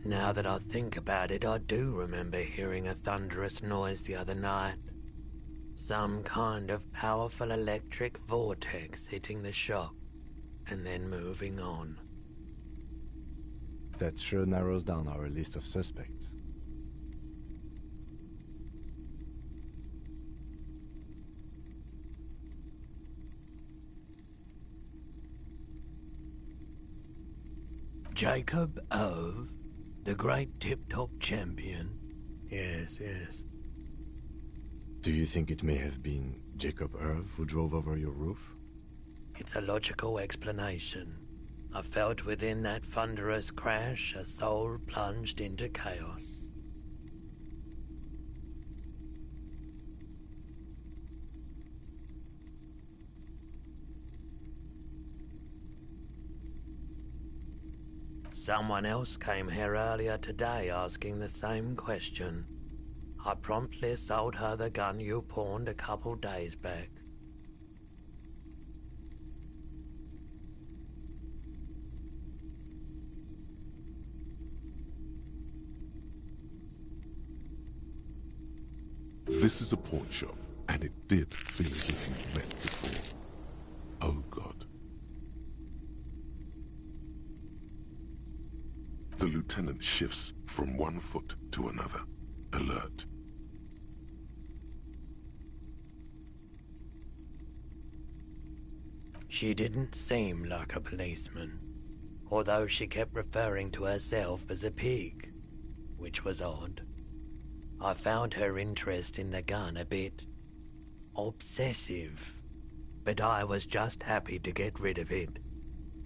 Now that I think about it, I do remember hearing a thunderous noise the other night. Some kind of powerful electric vortex hitting the shop and then moving on. That sure narrows down our list of suspects. Jacob Ove, the great tip-top champion. Yes, yes. Do you think it may have been Jacob Irv who drove over your roof? It's a logical explanation. I felt within that thunderous crash a soul plunged into chaos. Someone else came here earlier today asking the same question. I promptly sold her the gun you pawned a couple days back. This is a pawn shop, and it did feel as if you've met before. Oh God. The lieutenant shifts from one foot to another, alert. She didn't seem like a policeman, although she kept referring to herself as a pig, which was odd. I found her interest in the gun a bit obsessive, but I was just happy to get rid of it,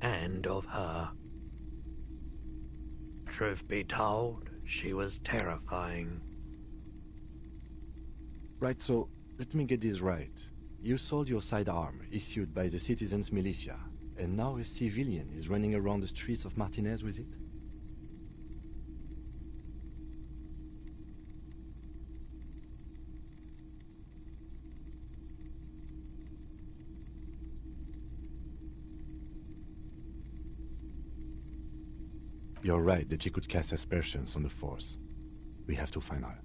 and of her. Truth be told, she was terrifying. Right, so let me get this right. You sold your sidearm, issued by the citizens' militia, and now a civilian is running around the streets of Martinez with it? You're right that she could cast aspersions on the force. We have to find her.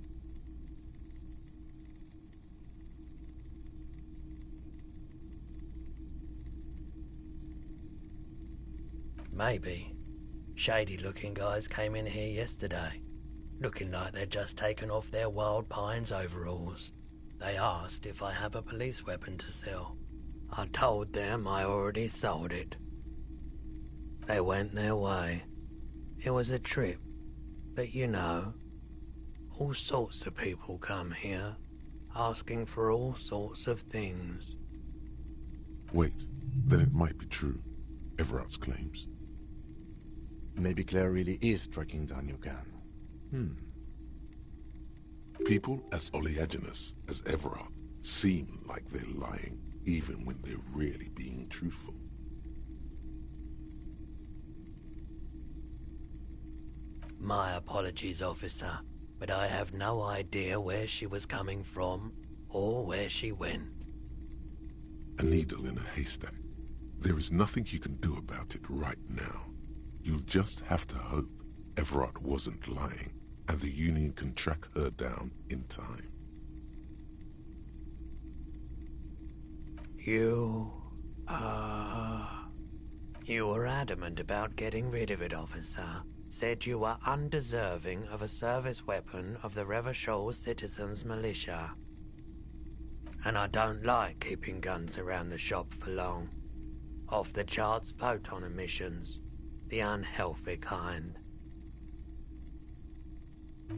Maybe. Shady-looking guys came in here yesterday, looking like they'd just taken off their Wild Pines overalls. They asked if I have a police weapon to sell. I told them I already sold it. They went their way. It was a trip, but you know, all sorts of people come here, asking for all sorts of things. Wait, then it might be true. Everard's claims. Maybe Claire really is tracking down your gun. People as oleaginous as Everard seem like they're lying, even when they're really being truthful. My apologies, officer, but I have no idea where she was coming from or where she went. A needle in a haystack. There is nothing you can do about it right now. You'll just have to hope Everard wasn't lying, and the Union can track her down in time. You were adamant about getting rid of it, officer. Said you were undeserving of a service weapon of the Revachol Citizens Militia. And I don't like keeping guns around the shop for long. Off-the-charts photon emissions. The unhealthy kind.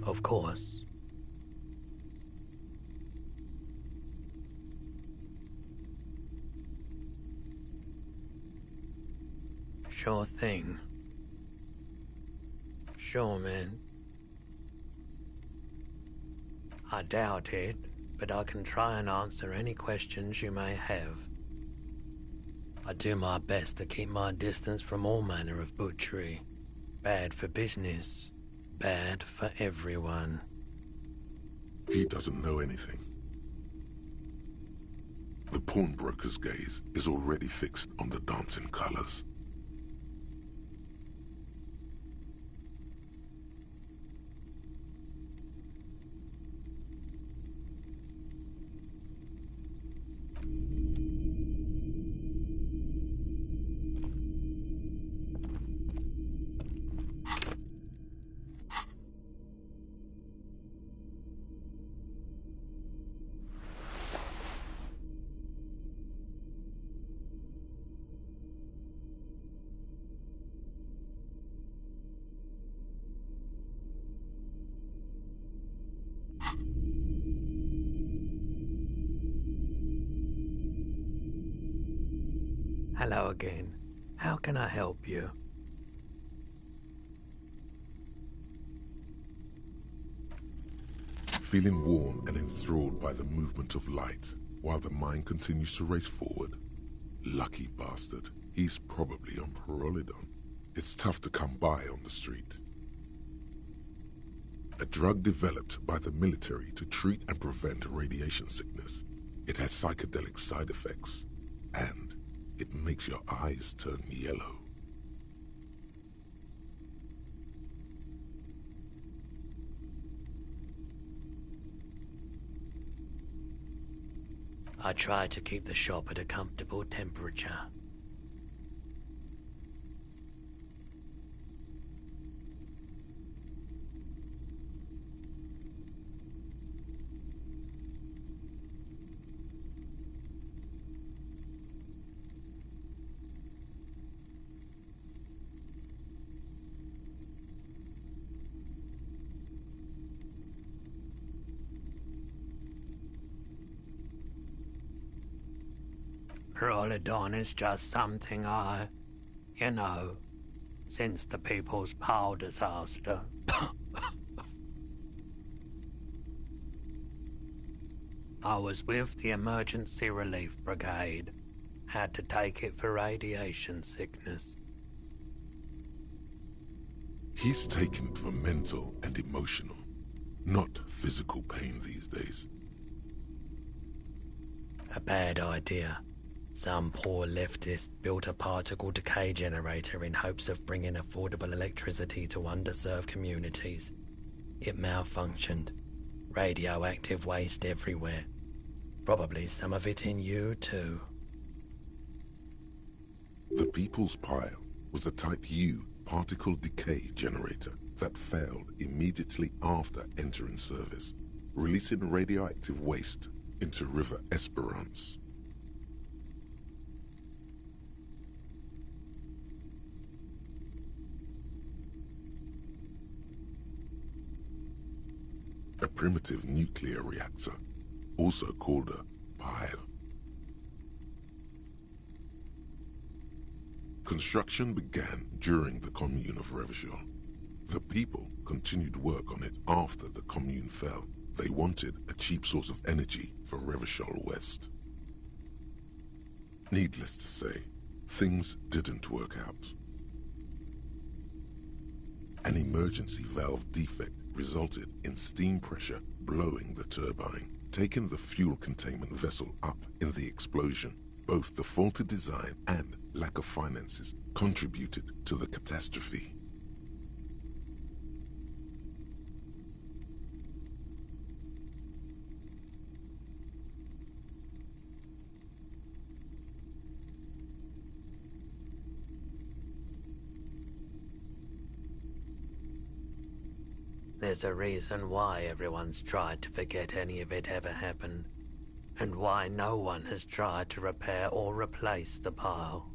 Of course. Sure thing. Sure, man. I doubt it, but I can try and answer any questions you may have. I do my best to keep my distance from all manner of butchery. Bad for business, bad for everyone. He doesn't know anything. The pawnbroker's gaze is already fixed on the dancing colors. Hello again. How can I help you? Feeling warm and enthralled by the movement of light, while the mind continues to race forward. Lucky bastard. He's probably on Parolidon. It's tough to come by on the street. A drug developed by the military to treat and prevent radiation sickness. It has psychedelic side effects, and it makes your eyes turn yellow. I try to keep the shop at a comfortable temperature. Parolidon is just something since the People's Power disaster. I was with the Emergency Relief Brigade. Had to take it for radiation sickness. He's taken it for mental and emotional, not physical pain these days. A bad idea. Some poor leftist built a particle decay generator in hopes of bringing affordable electricity to underserved communities. It malfunctioned. Radioactive waste everywhere. Probably some of it in you too. The People's Pile was a Type U particle decay generator that failed immediately after entering service, releasing radioactive waste into River Esperance. A primitive nuclear reactor, also called a pile. Construction began during the Commune of Revachol. The people continued work on it after the Commune fell. They wanted a cheap source of energy for Revachol West. Needless to say, things didn't work out. An emergency valve defect resulted in steam pressure blowing the turbine, taking the fuel containment vessel up in the explosion. Both the faulty design and lack of finances contributed to the catastrophe. There's a reason why everyone's tried to forget any of it ever happened, and why no one has tried to repair or replace the pile.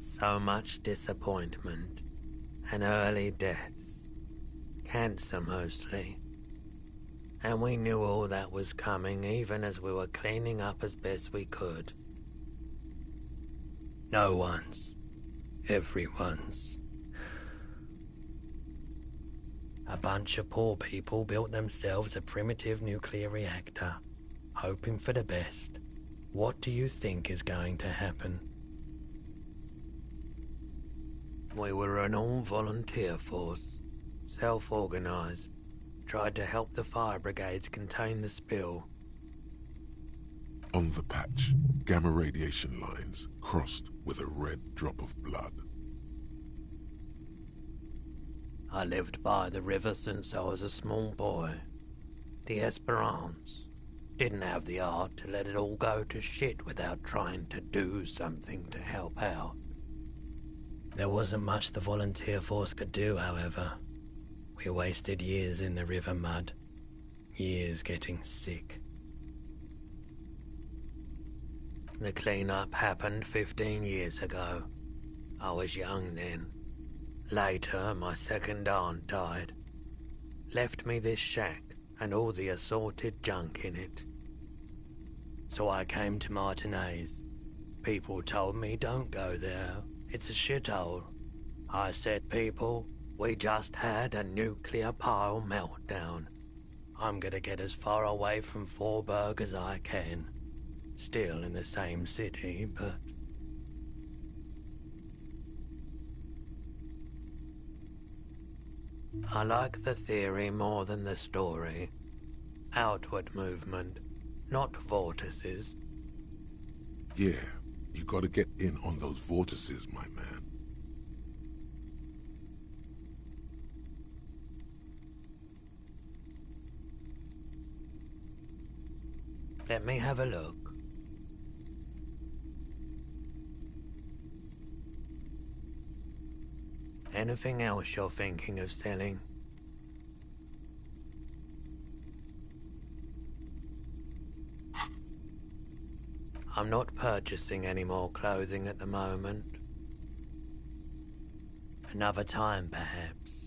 So much disappointment, and early deaths, cancer mostly. And we knew all that was coming even as we were cleaning up as best we could. No one's, everyone's. A bunch of poor people built themselves a primitive nuclear reactor, hoping for the best. What do you think is going to happen? We were an all-volunteer force, self-organized, tried to help the fire brigades contain the spill. On the patch, gamma radiation lines crossed with a red drop of blood. I lived by the river since I was a small boy. The Esperance. Didn't have the art to let it all go to shit without trying to do something to help out. There wasn't much the volunteer force could do, however. We wasted years in the river mud. Years getting sick. The clean-up happened 15 years ago. I was young then. Later, my second aunt died. Left me this shack and all the assorted junk in it. So I came to Martinez, People told me don't go there. It's a shithole. I said, people, we just had a nuclear pile meltdown. I'm gonna get as far away from Forburg as I can. Still in the same city, but... I like the theory more than the story. Outward movement, not vortices. Yeah, you gotta get in on those vortices, my man. Let me have a look. Anything else you're thinking of selling? I'm not purchasing any more clothing at the moment. Another time, perhaps.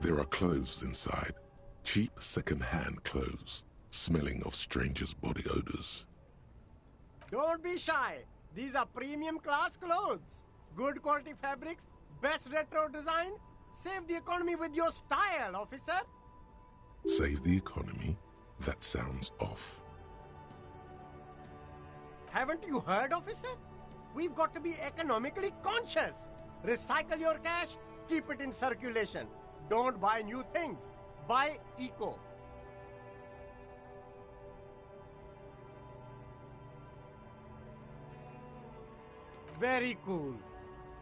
There are clothes inside. Cheap second-hand clothes, smelling of strangers' body odors. Don't be shy. These are premium class clothes. Good quality fabrics, best retro design. Save the economy with your style, officer. Save the economy? That sounds off. Haven't you heard, officer? We've got to be economically conscious. Recycle your cash, keep it in circulation. Don't buy new things. Buy eco. Very cool.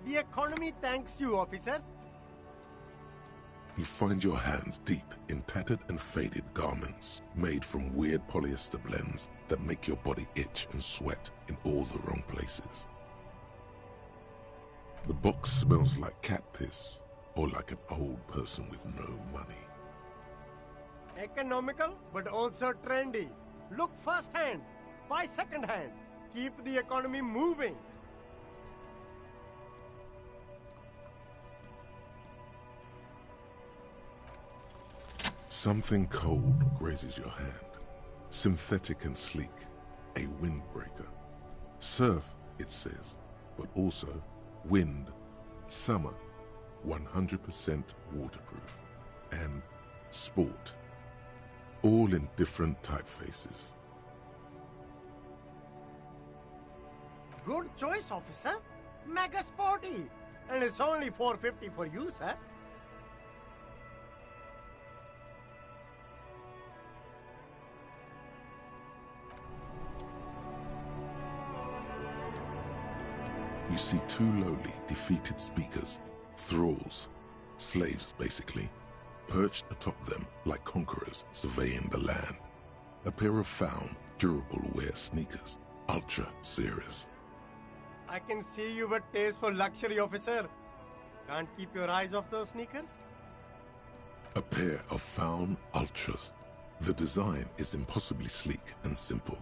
The economy thanks you, officer. You find your hands deep in tattered and faded garments made from weird polyester blends that make your body itch and sweat in all the wrong places. The box smells like cat piss or like an old person with no money. Economical, but also trendy. Look first-hand, buy second-hand. Keep the economy moving. Something cold grazes your hand. Synthetic and sleek. A windbreaker. Surf, it says, but also wind, summer, 100% waterproof, and sport. All in different typefaces. Good choice, officer. Mega sporty. And it's only $4.50 for you, sir. You see two lowly, defeated speakers, thralls, slaves basically, perched atop them like conquerors surveying the land. A pair of found, durable wear sneakers, ultra serious. I can see you've a taste for luxury, officer. Can't keep your eyes off those sneakers? A pair of found ultras. The design is impossibly sleek and simple.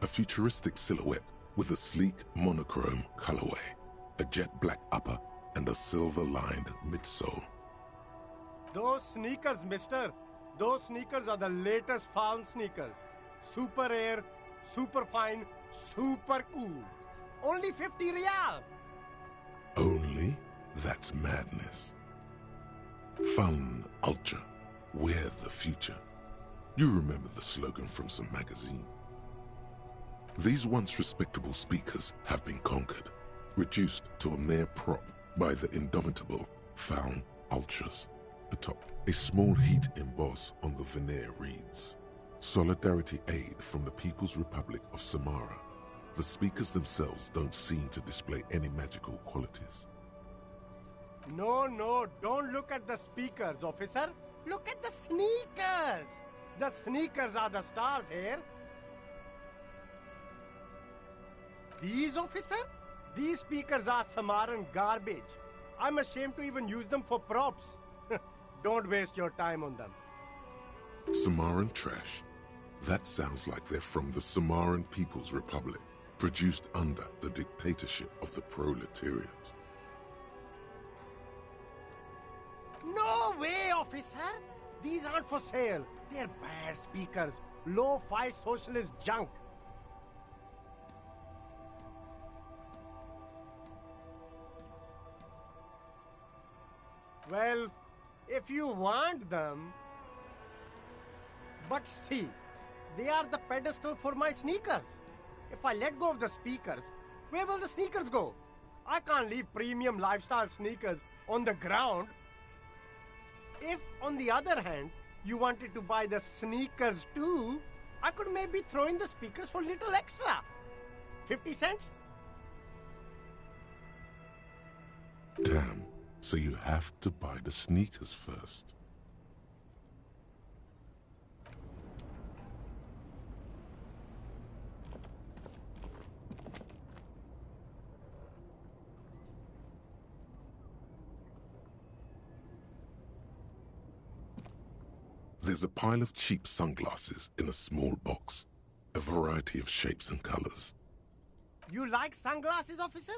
A futuristic silhouette with a sleek monochrome colorway, a jet black upper, and a silver-lined midsole. Those sneakers, mister. Those sneakers are the latest found sneakers. Super air, super fine, super cool. Only 50 real. Only? That's madness. Fun Ultra. Wear the future. You remember the slogan from some magazine. These once respectable speakers have been conquered, reduced to a mere prop by the indomitable Found Ultras. Atop, a small heat emboss on the veneer reads, Solidarity Aid from the People's Republic of Samara. The speakers themselves don't seem to display any magical qualities. No, don't look at the speakers, officer. Look at the sneakers. The sneakers are the stars here. These, officer? These speakers are Samaran garbage. I'm ashamed to even use them for props. Don't waste your time on them. Samaran trash? That sounds like they're from the Samaran People's Republic, produced under the dictatorship of the proletariat. No way, officer! These aren't for sale. They're bad speakers. Low-fi socialist junk. Well, if you want them... But see, they are the pedestal for my sneakers. If I let go of the speakers, where will the sneakers go? I can't leave premium lifestyle sneakers on the ground. If, on the other hand, you wanted to buy the sneakers too, I could maybe throw in the speakers for little extra. 50 cents? Damn, so you have to buy the sneakers first. There's a pile of cheap sunglasses in a small box, a variety of shapes and colors. You like sunglasses, officer?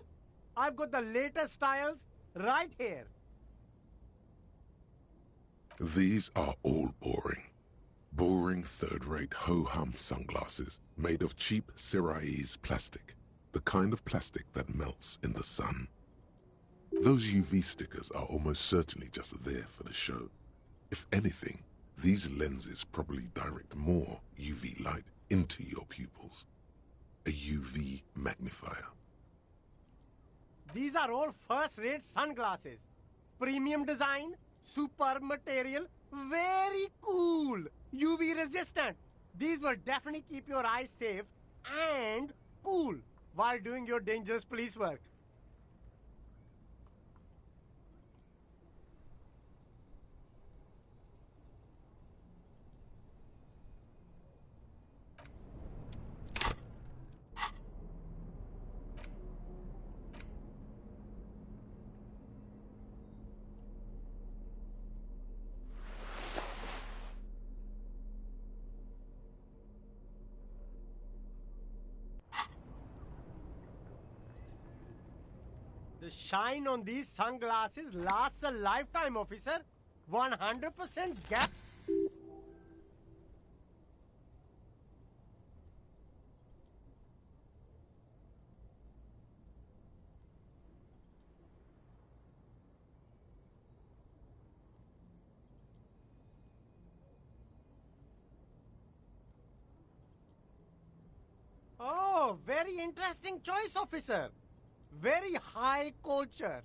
I've got the latest styles right here. These are all boring. Boring third-rate ho-hum sunglasses made of cheap Syrahese plastic, the kind of plastic that melts in the sun. Those UV stickers are almost certainly just there for the show. If anything, these lenses probably direct more UV light into your pupils. A UV magnifier. These are all first-rate sunglasses. Premium design, super material, very cool. UV resistant. These will definitely keep your eyes safe and cool while doing your dangerous police work. The shine on these sunglasses lasts a lifetime, officer. 100% gap. Oh, very interesting choice, officer. Very high culture.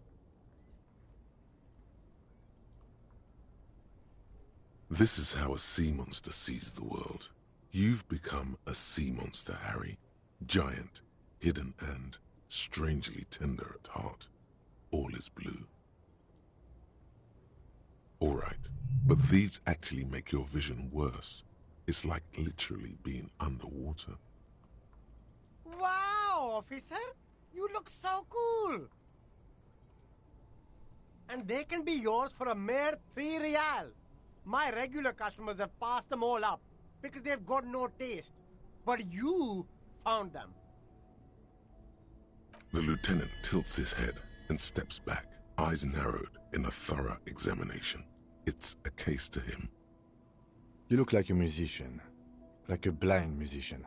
This is how a sea monster sees the world. You've become a sea monster, Harry. Giant, hidden, and strangely tender at heart. All is blue. All right, but these actually make your vision worse. It's like literally being underwater. Wow, officer! You look so cool! And they can be yours for a mere 3 real. My regular customers have passed them all up because they've got no taste. But you found them. The lieutenant tilts his head and steps back, eyes narrowed in a thorough examination. It's a case to him. You look like a musician. Like a blind musician.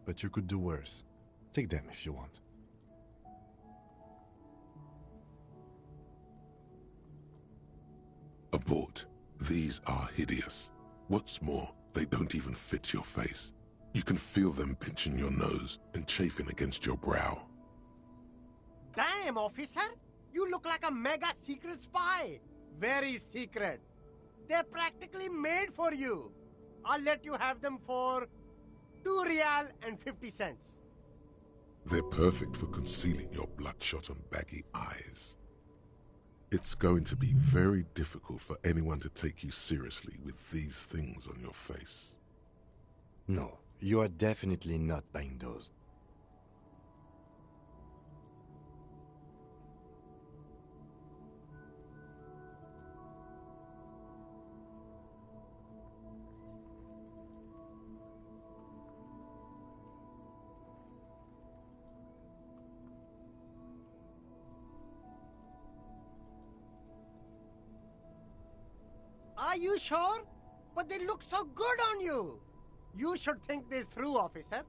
But you could do worse. Take them if you want. Abort. These are hideous. What's more, they don't even fit your face. You can feel them pinching your nose and chafing against your brow. Damn, officer! You look like a mega secret spy. Very secret. They're practically made for you. I'll let you have them for 2 real and 50 cents. They're perfect for concealing your bloodshot and baggy eyes. It's going to be very difficult for anyone to take you seriously with these things on your face. No, you are definitely not buying those. Are you sure? But they look so good on you. You should think this through, officer.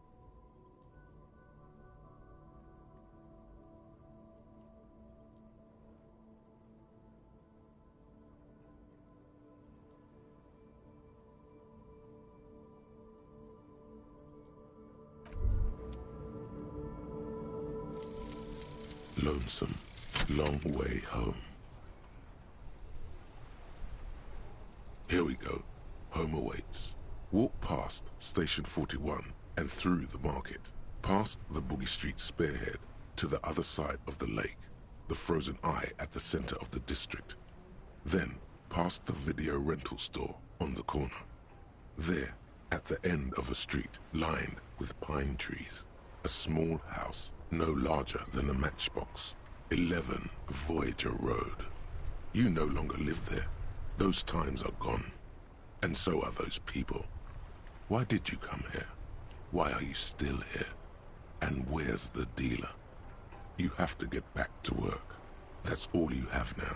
Lonesome, long way home. Here we go. Home awaits. Walk past Station 41 and through the market, past the Boogie Street spearhead to the other side of the lake, the frozen eye at the center of the district. Then past the video rental store on the corner. There, at the end of a street lined with pine trees, a small house no larger than a matchbox. 11 Voyager Road. You no longer live there. Those times are gone. And so are those people. Why did you come here? Why are you still here? And where's the dealer? You have to get back to work. That's all you have now.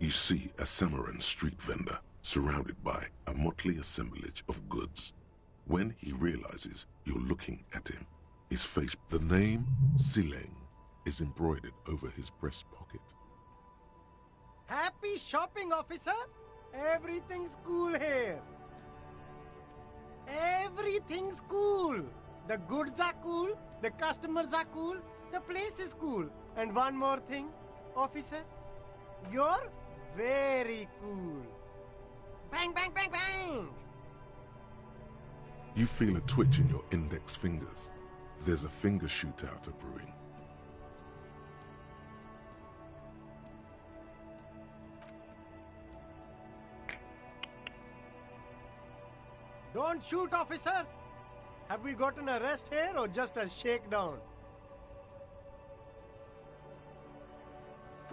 You see a Samaran street vendor surrounded by a motley assemblage of goods. When he realizes you're looking at him, his face, the name Sileng, is embroidered over his breast pocket. Happy shopping, officer! Everything's cool here. Everything's cool. The goods are cool, the customers are cool, the place is cool. And one more thing, officer, you're very cool. Bang, bang, bang, bang! You feel a twitch in your index fingers. There's a finger shootout brewing. Don't shoot, officer! Have we got an arrest here or just a shakedown?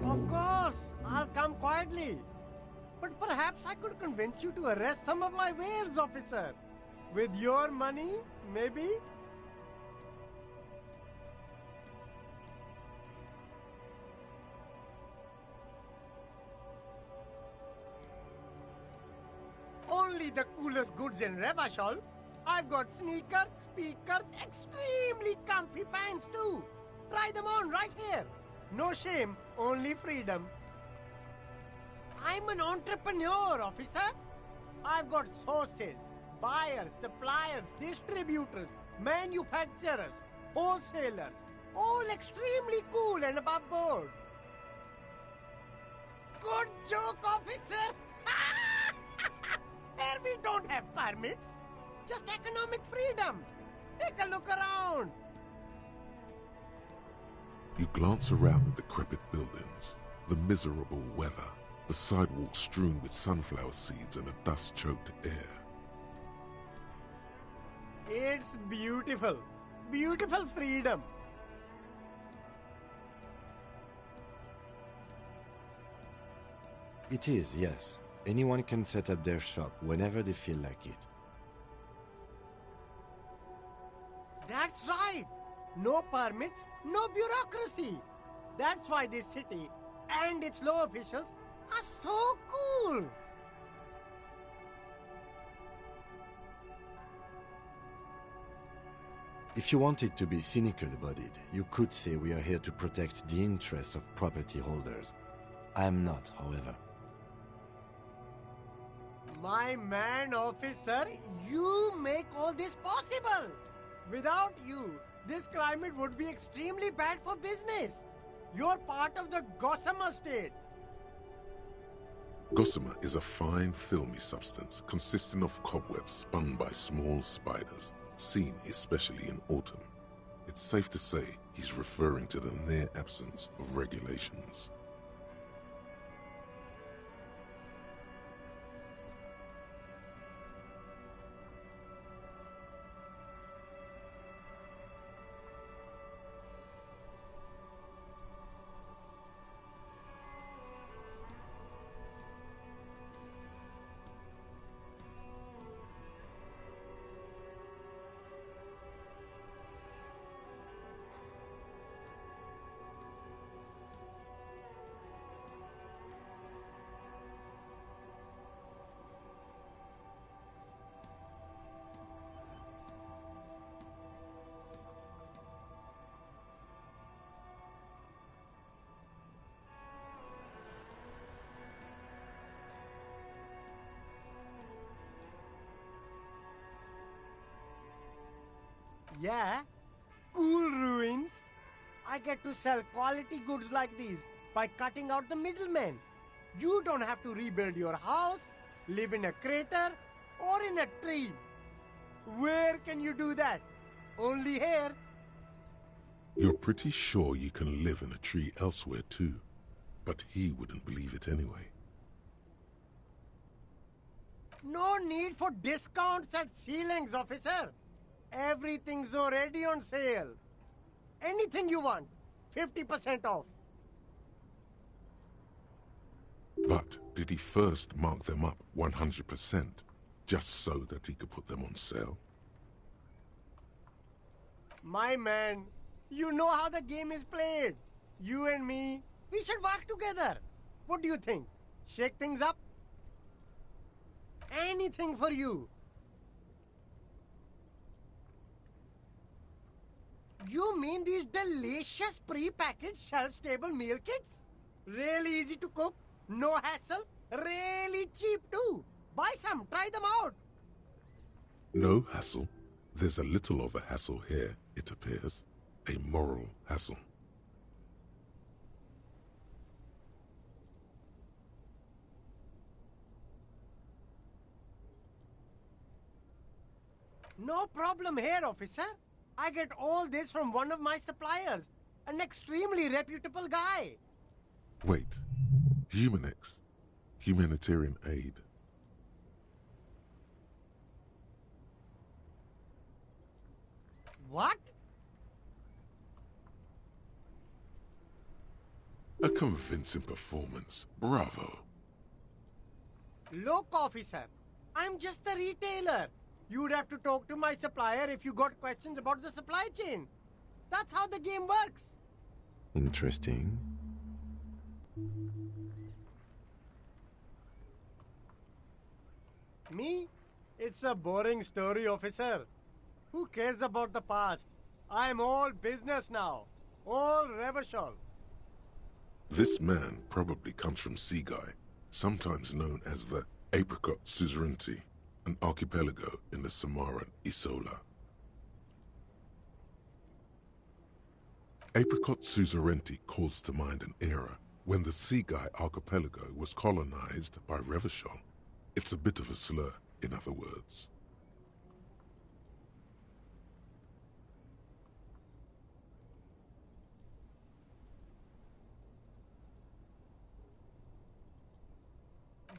Of course, I'll come quietly. But perhaps I could convince you to arrest some of my wares, officer. With your money, maybe? the coolest goods in Revachol. I've got sneakers, speakers, extremely comfy pants too. Try them on right here. No shame, only freedom. I'm an entrepreneur, officer. I've got sources, buyers, suppliers, distributors, manufacturers, wholesalers, all extremely cool and above board. Good joke, officer! Here we don't have permits, just economic freedom. Take a look around. You glance around the decrepit buildings, the miserable weather, the sidewalks strewn with sunflower seeds and a dust-choked air. It's beautiful. Beautiful freedom. It is, yes. Anyone can set up their shop whenever they feel like it. That's right. No permits, no bureaucracy. That's why this city and its law officials are so cool. If you wanted to be cynical about it, you could say we are here to protect the interests of property holders. I am not, however. My man, officer, you make all this possible. Without you, this climate would be extremely bad for business. You're part of the gossamer state. Gossamer is a fine, filmy substance consisting of cobwebs spun by small spiders, seen especially in autumn. It's safe to say he's referring to the near absence of regulations. Yeah, cool ruins. I get to sell quality goods like these by cutting out the middlemen. You don't have to rebuild your house, live in a crater, or in a tree. Where can you do that? Only here. You're pretty sure you can live in a tree elsewhere too, but he wouldn't believe it anyway. No need for discounts at ceilings, officer. Everything's already on sale. Anything you want, 50% off. But did he first mark them up 100%, just so that he could put them on sale? My man, you know how the game is played. You and me, we should work together. What do you think? Shake things up? Anything for you. You mean these delicious pre-packaged shelf-stable meal kits? Really easy to cook, no hassle, really cheap too. Buy some, try them out. No hassle. There's a little of a hassle here, it appears. A moral hassle. No problem here, officer. I get all this from one of my suppliers, an extremely reputable guy. Wait. Humanex. Humanitarian aid. What? A convincing performance. Bravo. Look, officer, I'm just a retailer. You'd have to talk to my supplier if you got questions about the supply chain. That's how the game works. Interesting. Me? It's a boring story, officer. Who cares about the past? I'm all business now. All Revachol. This man probably comes from Seaguy, sometimes known as the Apricot Suzerainty, an archipelago in the Samoan Isola. Apricot Suzerainty calls to mind an era when the Seaguy archipelago was colonized by Revachol. It's a bit of a slur, in other words.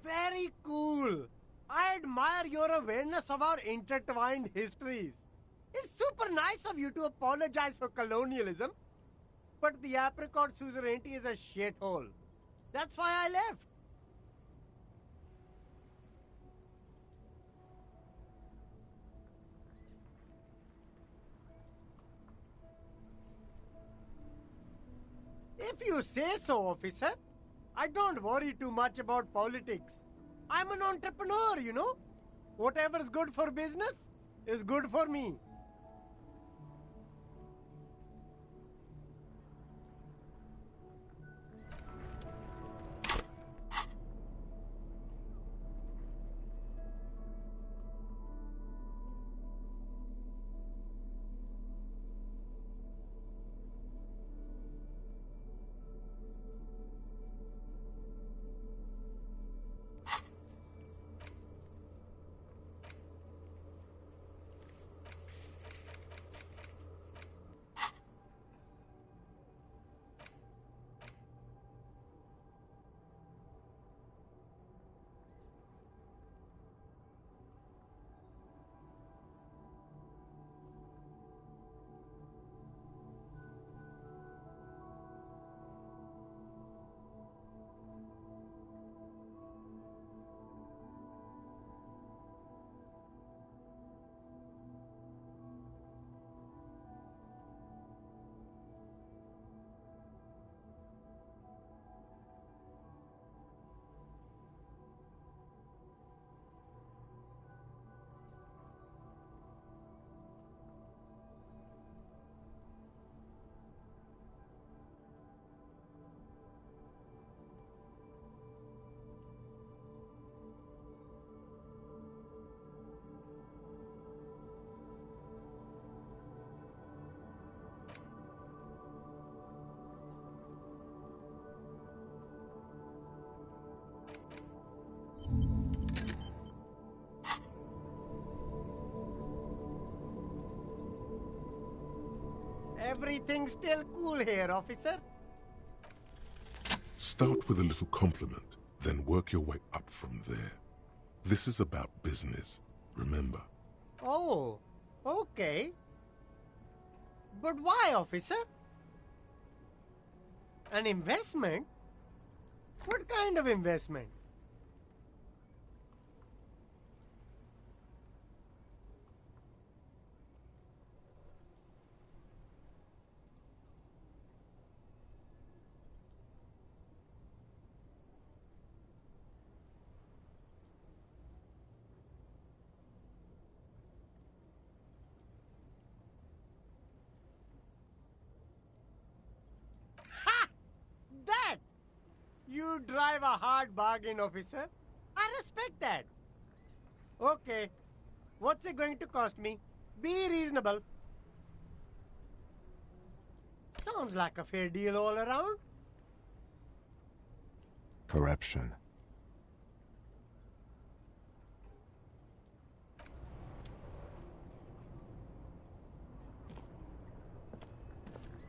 Very cool. I admire your awareness of our intertwined histories. It's super nice of you to apologize for colonialism. But the Apricot Suzerainty is a shithole. That's why I left. If you say so, officer. I don't worry too much about politics. I'm an entrepreneur, you know. Whatever's good for business is good for me. Everything's still cool here, officer. Start with a little compliment, then work your way up from there. This is about business, remember. Oh, okay. But why, officer? An investment? What kind of investment? That! You drive a hard bargain, officer. I respect that. Okay. What's it going to cost me? Be reasonable. Sounds like a fair deal all around. Corruption.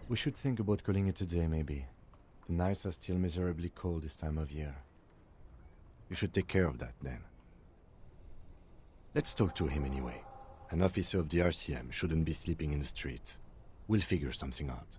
We should think about calling it a day, maybe. The nights are still miserably cold this time of year. You should take care of that, then. Let's talk to him anyway. An officer of the RCM shouldn't be sleeping in the street. We'll figure something out.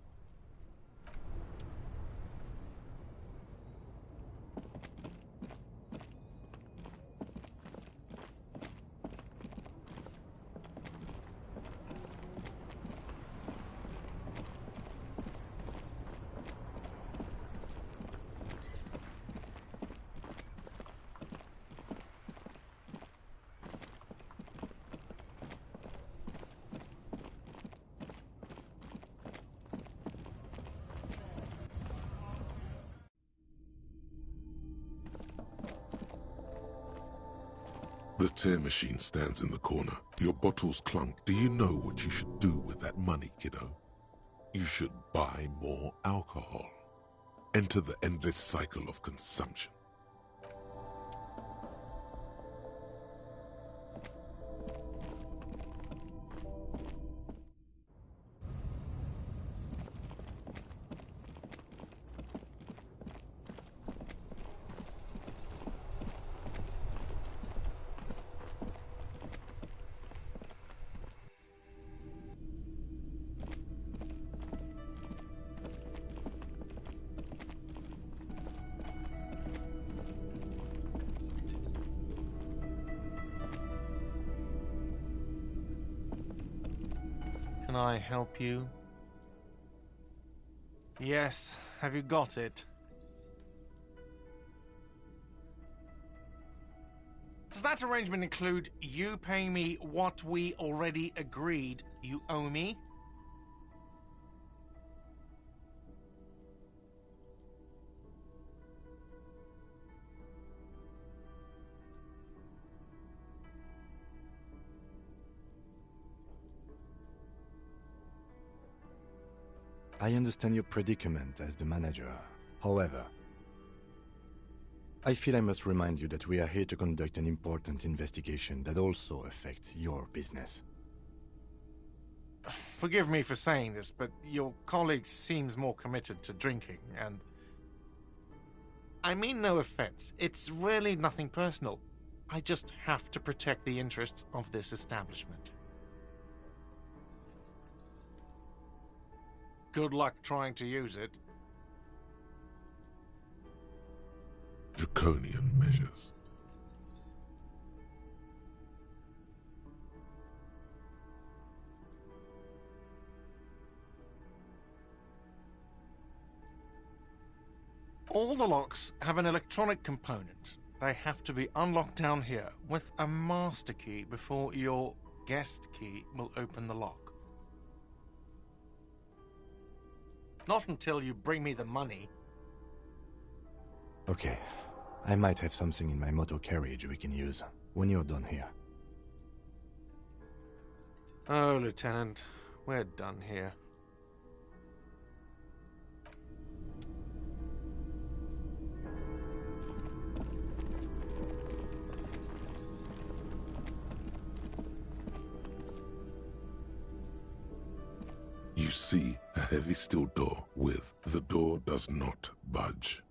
The tear machine stands in the corner. Your bottles clunk. Do you know what you should do with that money, kiddo? You should buy more alcohol. Enter the endless cycle of consumption. Can I help you? Yes, have you got it? Does that arrangement include you paying me what we already agreed you owe me? I understand your predicament as the manager. However, I feel I must remind you that we are here to conduct an important investigation that also affects your business. Forgive me for saying this, but your colleague seems more committed to drinking, and... I mean no offense. It's really nothing personal. I just have to protect the interests of this establishment. Good luck trying to use it. Draconian measures. All the locks have an electronic component. They have to be unlocked down here with a master key before your guest key will open the lock. Not until you bring me the money. Okay. I might have something in my motor carriage we can use when you're done here. Oh, Lieutenant, we're done here. You see a heavy steel door with the door does not budge.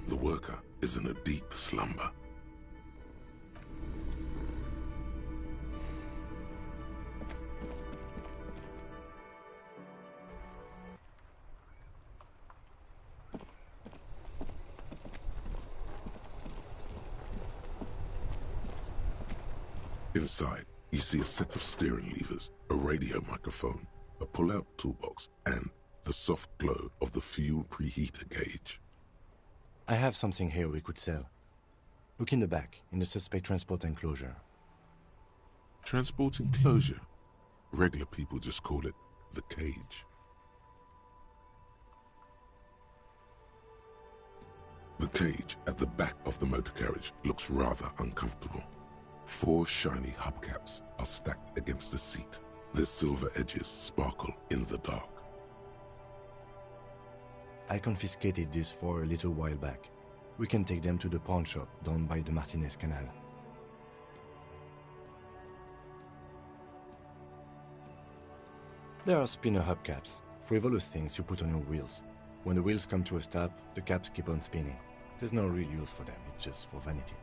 The worker is in a deep slumber. Inside, you see a set of steering levers, a radio microphone, a pull-out toolbox, and the soft glow of the fuel preheater gauge. I have something here we could sell. Look in the back, in the suspect transport enclosure. Transport enclosure? Regular people just call it the cage. The cage at the back of the motor carriage looks rather uncomfortable. 4 shiny hubcaps are stacked against the seat. Their silver edges sparkle in the dark. I confiscated these 4 a little while back. We can take them to the pawn shop down by the Martinez Canal. There are spinner hubcaps, frivolous things you put on your wheels. When the wheels come to a stop, the caps keep on spinning. There's no real use for them, it's just for vanity.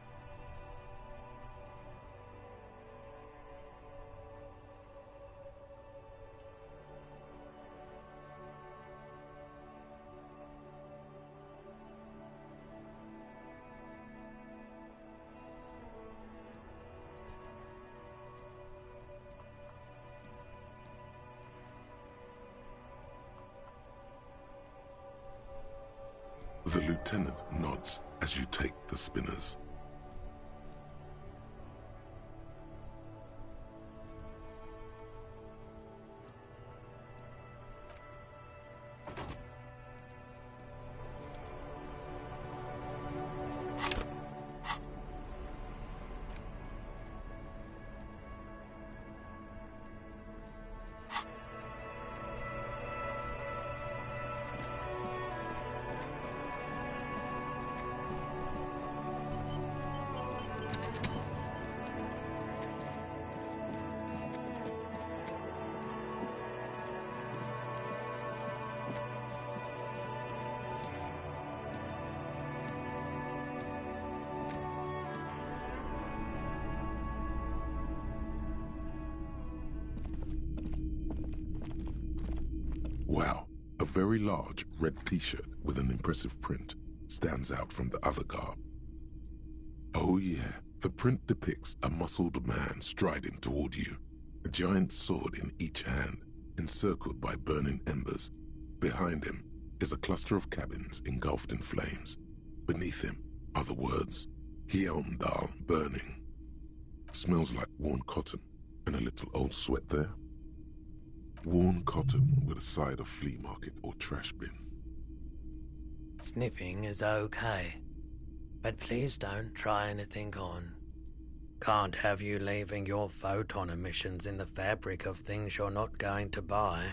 The lieutenant nods as you take the spinners. Wow, a very large red t-shirt with an impressive print stands out from the other garb. Oh yeah, the print depicts a muscled man striding toward you, a giant sword in each hand, encircled by burning embers. Behind him is a cluster of cabins engulfed in flames. Beneath him are the words, Hjelmdal burning. Smells like worn cotton and a little old sweat there. Worn cotton with a side of flea market or trash bin. Sniffing is okay, but please don't try anything on. Can't have you leaving your photon emissions in the fabric of things you're not going to buy.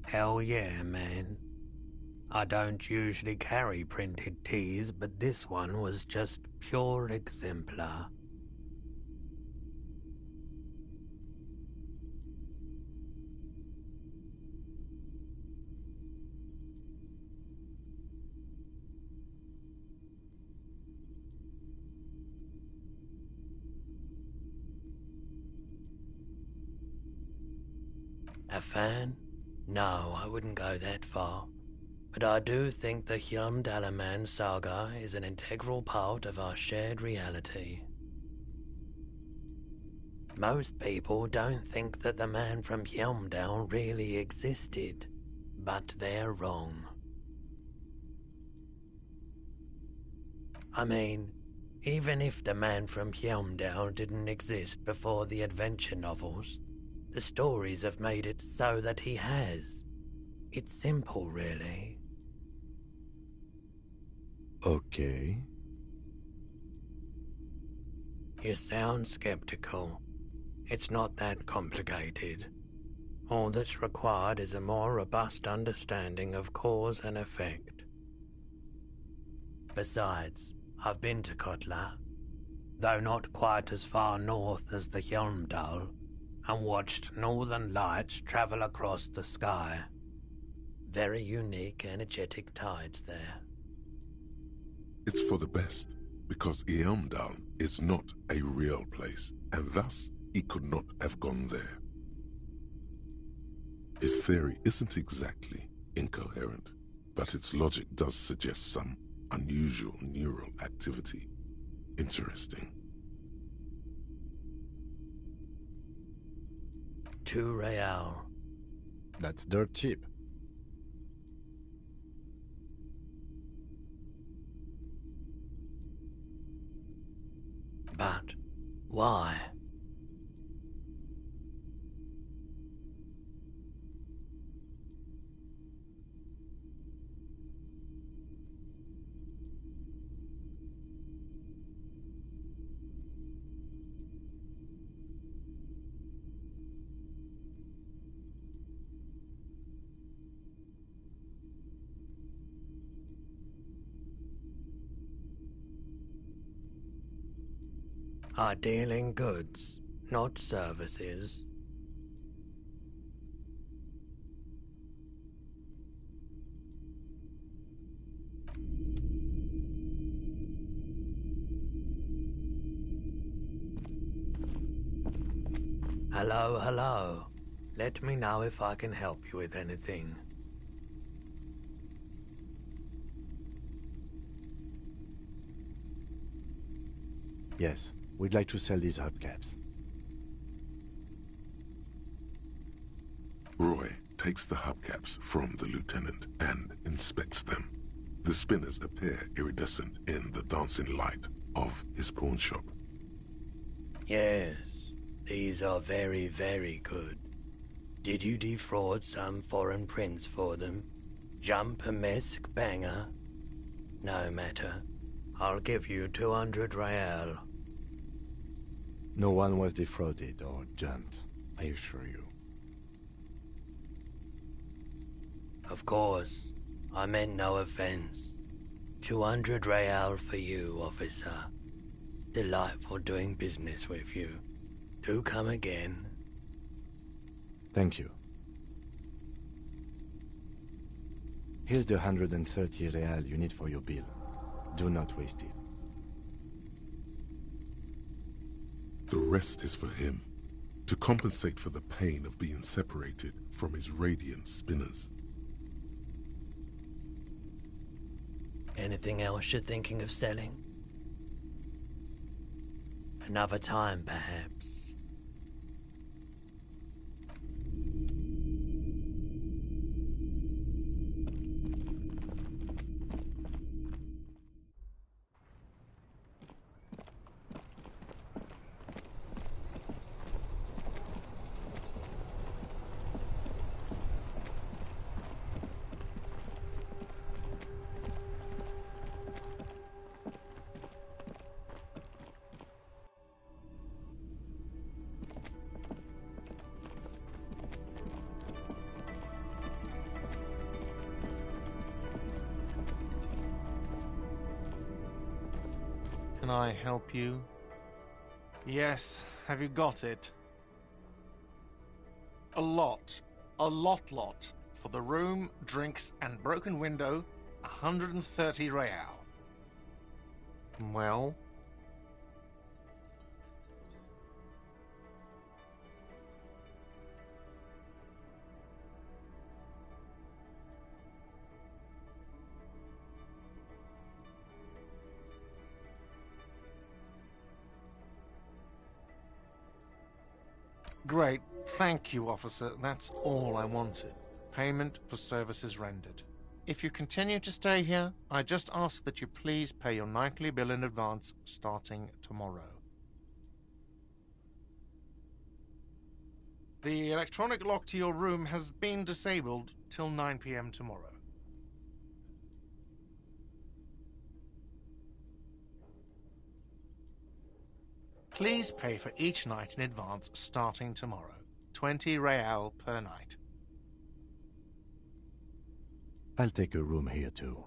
Hell yeah, man. I don't usually carry printed tees, but this one was just pure exemplar. A fan? No, I wouldn't go that far. But I do think the Hjelmdalaman saga is an integral part of our shared reality. Most people don't think that the man from Hjelmdal really existed, but they're wrong. I mean, even if the man from Hjelmdal didn't exist before the adventure novels, the stories have made it so that he has. It's simple, really. Okay. You sound skeptical. It's not that complicated. All that's required is a more robust understanding of cause and effect. Besides, I've been to Kotla, though not quite as far north as the Hjelmdal, and watched northern lights travel across the sky. Very unique, energetic tides there. It's for the best, because Hjelmdal is not a real place, and thus he could not have gone there. His theory isn't exactly incoherent, but its logic does suggest some unusual neural activity. Interesting. 2 real. That's dirt cheap. But why? Are dealing goods, not services. Hello, hello. Let me know if I can help you with anything. Yes, we'd like to sell these hubcaps. Roy takes the hubcaps from the lieutenant and inspects them. The spinners appear iridescent in the dancing light of his pawn shop. Yes, these are very, very good. Did you defraud some foreign prince for them? Jump-a-mesk banger? No matter. I'll give you 200 real. No one was defrauded or jumped, I assure you. Of course, I meant no offense. 200 real for you, officer. Delightful doing business with you. Do come again. Thank you. Here's the 130 real you need for your bill. Do not waste it. The rest is for him. to compensate for the pain of being separated from his radiant spinners. Anything else you're thinking of selling? Another time, perhaps. Can I help you? Yes, have you got it? A lot. A lot. For the room, drinks, and broken window, 130 real. Well? Great. Thank you, officer. That's all I wanted. Payment for services rendered. If you continue to stay here, I just ask that you please pay your nightly bill in advance starting tomorrow. The electronic lock to your room has been disabled till 9 p.m. tomorrow. Please pay for each night in advance starting tomorrow. 20 real per night. I'll take a room here too.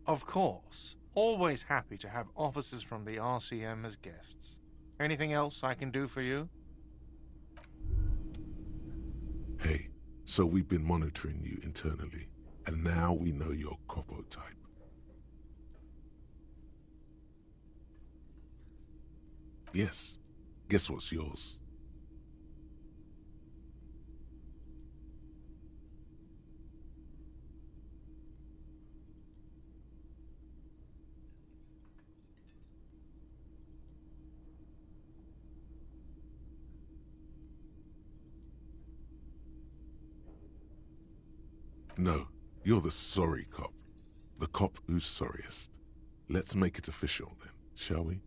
Of course. Always happy to have officers from the RCM as guests. Anything else I can do for you? Hey, so we've been monitoring you internally, and now we know your Copo type. Yes. Guess what's yours? No, you're the sorry cop. The cop who's sorriest. Let's make it official then, shall we?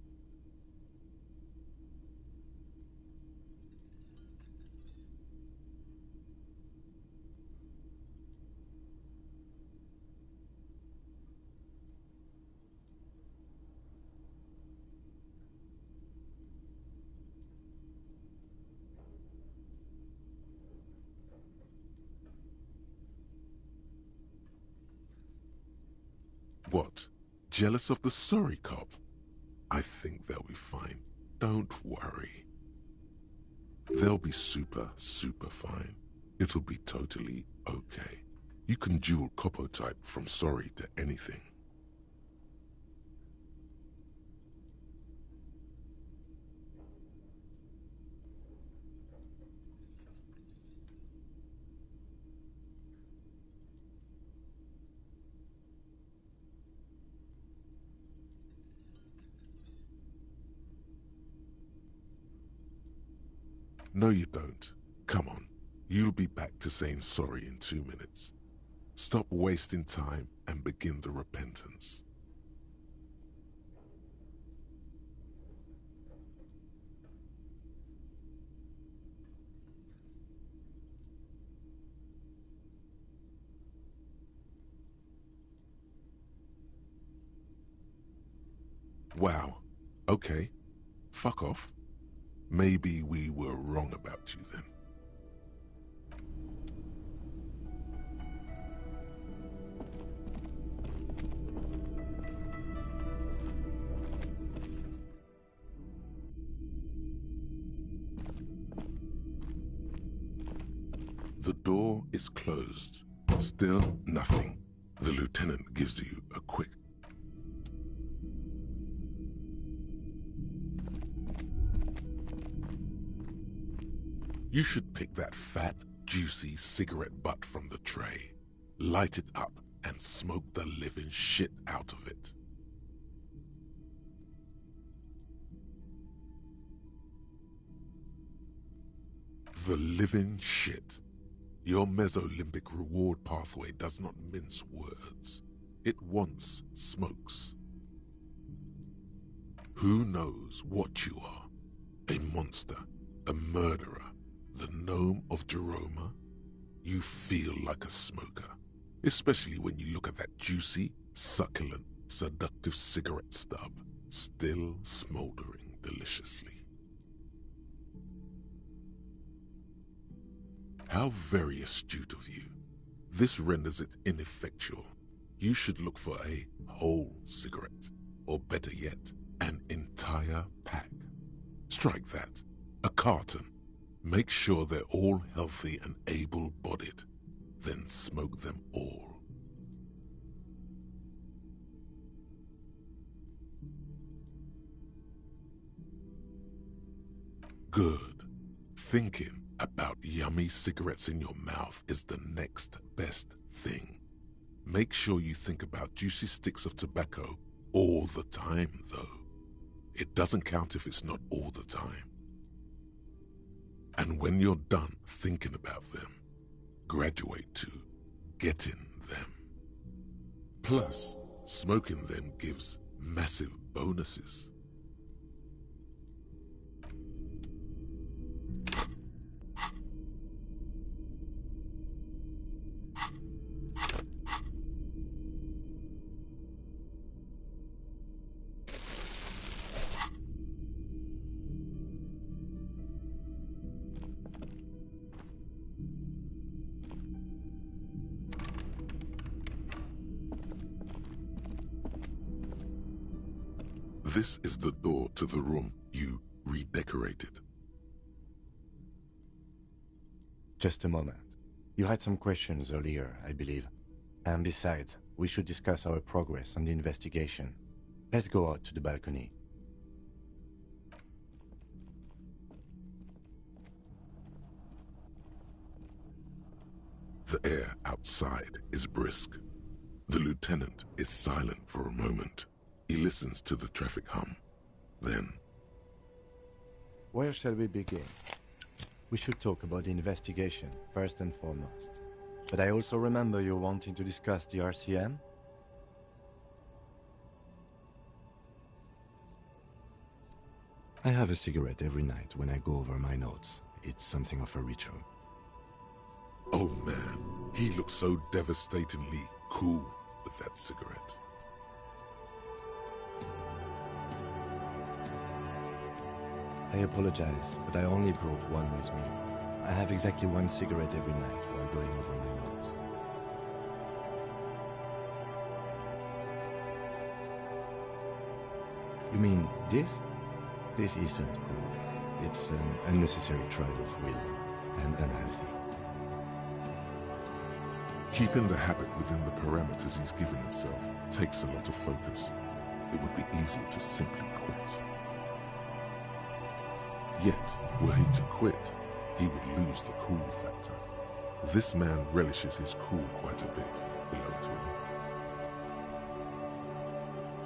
What? Jealous of the sorry cop? I think they'll be fine. Don't worry. They'll be super fine. It'll be totally okay. You can dual Copo type from sorry to anything. No, you don't. Come on. You'll be back to saying sorry in 2 minutes. Stop wasting time and begin the repentance. Wow. Okay. Fuck off. Maybe we were wrong about you then. The door is closed. Still nothing. The lieutenant gives you a quick You should pick that fat, juicy cigarette butt from the tray, light it up, and smoke the living shit out of it. The living shit. Your mesolimbic reward pathway does not mince words. It wants smokes. Who knows what you are? A monster, a murderer, the gnome of Jeroma? You feel like a smoker, especially when you look at that juicy, succulent, seductive cigarette stub, still smoldering deliciously. How very astute of you. This renders it ineffectual. You should look for a whole cigarette, or better yet, an entire pack. Strike that. A carton. Make sure they're all healthy and able-bodied. Then smoke them all. Good. Thinking about yummy cigarettes in your mouth is the next best thing. Make sure you think about juicy sticks of tobacco all the time, though. It doesn't count if it's not all the time. And when you're done thinking about them, graduate to getting them. Plus, smoking them gives massive bonuses. This is the door to the room you redecorated. Just a moment. You had some questions earlier, I believe. And besides, we should discuss our progress on the investigation. Let's go out to the balcony. The air outside is brisk. The lieutenant is silent for a moment. He listens to the traffic hum. Then... Where shall we begin? We should talk about the investigation, first and foremost. But I also remember you wanting to discuss the RCM? I have a cigarette every night when I go over my notes. It's something of a ritual. Oh man, he looks so devastatingly cool with that cigarette. I apologize, but I only brought one with me. I have exactly one cigarette every night while going over my notes. You mean this? This isn't cool. It's an unnecessary trial of will, and unhealthy. Keeping the habit within the parameters he's given himself takes a lot of focus. It would be easier to simply quit. Yet, were he to quit, he would lose the cool factor. This man relishes his cool quite a bit, below it all.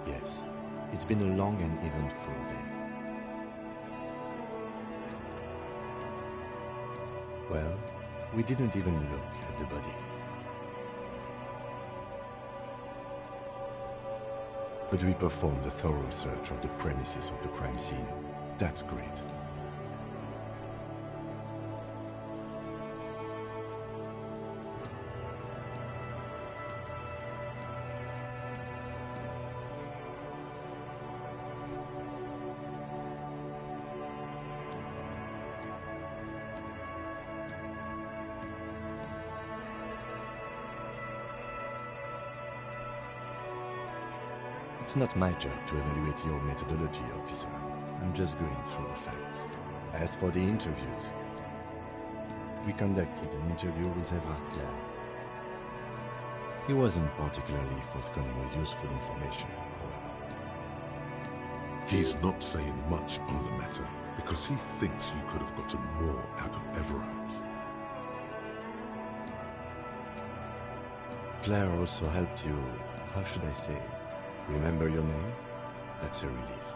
Yes, it's been a long and eventful day. Well, we didn't even look at the body. But we performed a thorough search of the premises of the crime scene. That's great. It's not my job to evaluate your methodology, officer. I'm just going through the facts. As for the interviews, we conducted an interview with Everard Clare. He wasn't particularly forthcoming with useful information, however. He's not saying much on the matter, because because he thinks you could have gotten more out of Everard. Claire also helped you, how should I say, remember your name? That's a relief.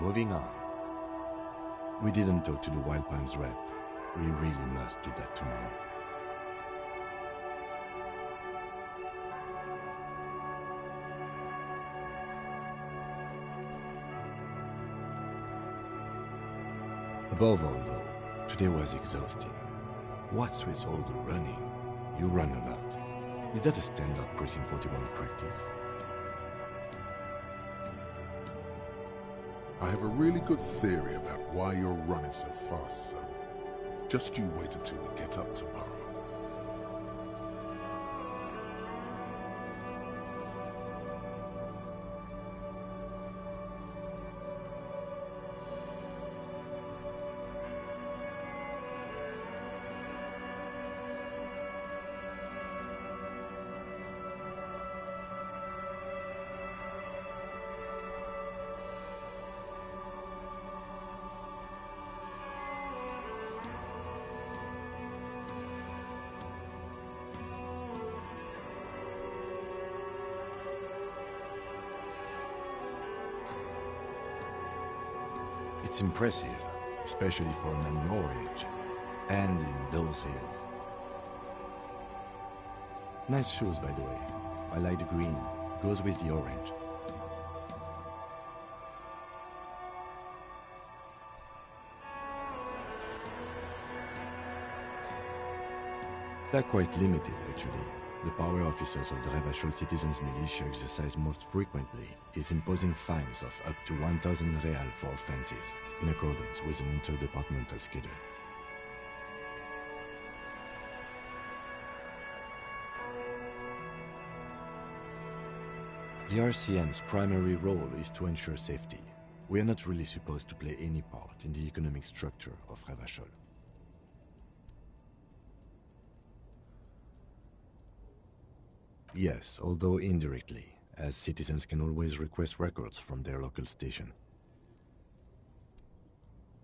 Moving on. We didn't talk to the Wild Pines rep. We really must do that tomorrow. Above all, though, today was exhausting. What's with all the running? You run a lot. Is that a standard Precinct 41 practice? I have a really good theory about why you're running so fast, son. Just you wait until we get up tomorrow. It's impressive, especially for a man your age, and in those hills. Nice shoes, by the way. I like the green. Goes with the orange. They're quite limited, actually. The power officers of the Revachol Citizens Militia exercise most frequently is imposing fines of up to 1,000 real for offenses, in accordance with an interdepartmental schedule. The RCM's primary role is to ensure safety. We are not really supposed to play any part in the economic structure of Revachol. Yes, although indirectly, as citizens can always request records from their local station.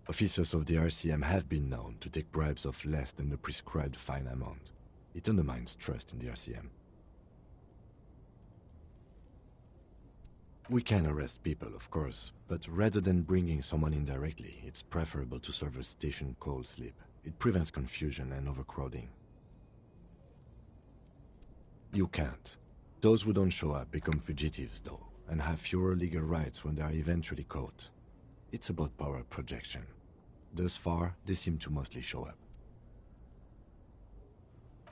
Officers of the RCM have been known to take bribes of less than the prescribed fine amount. It undermines trust in the RCM. We can arrest people, of course, but rather than bringing someone in directly, it's preferable to serve a station cold sleep. It prevents confusion and overcrowding. You can't. Those who don't show up become fugitives, though, and have fewer legal rights when they are eventually caught. It's about power projection. Thus far, they seem to mostly show up.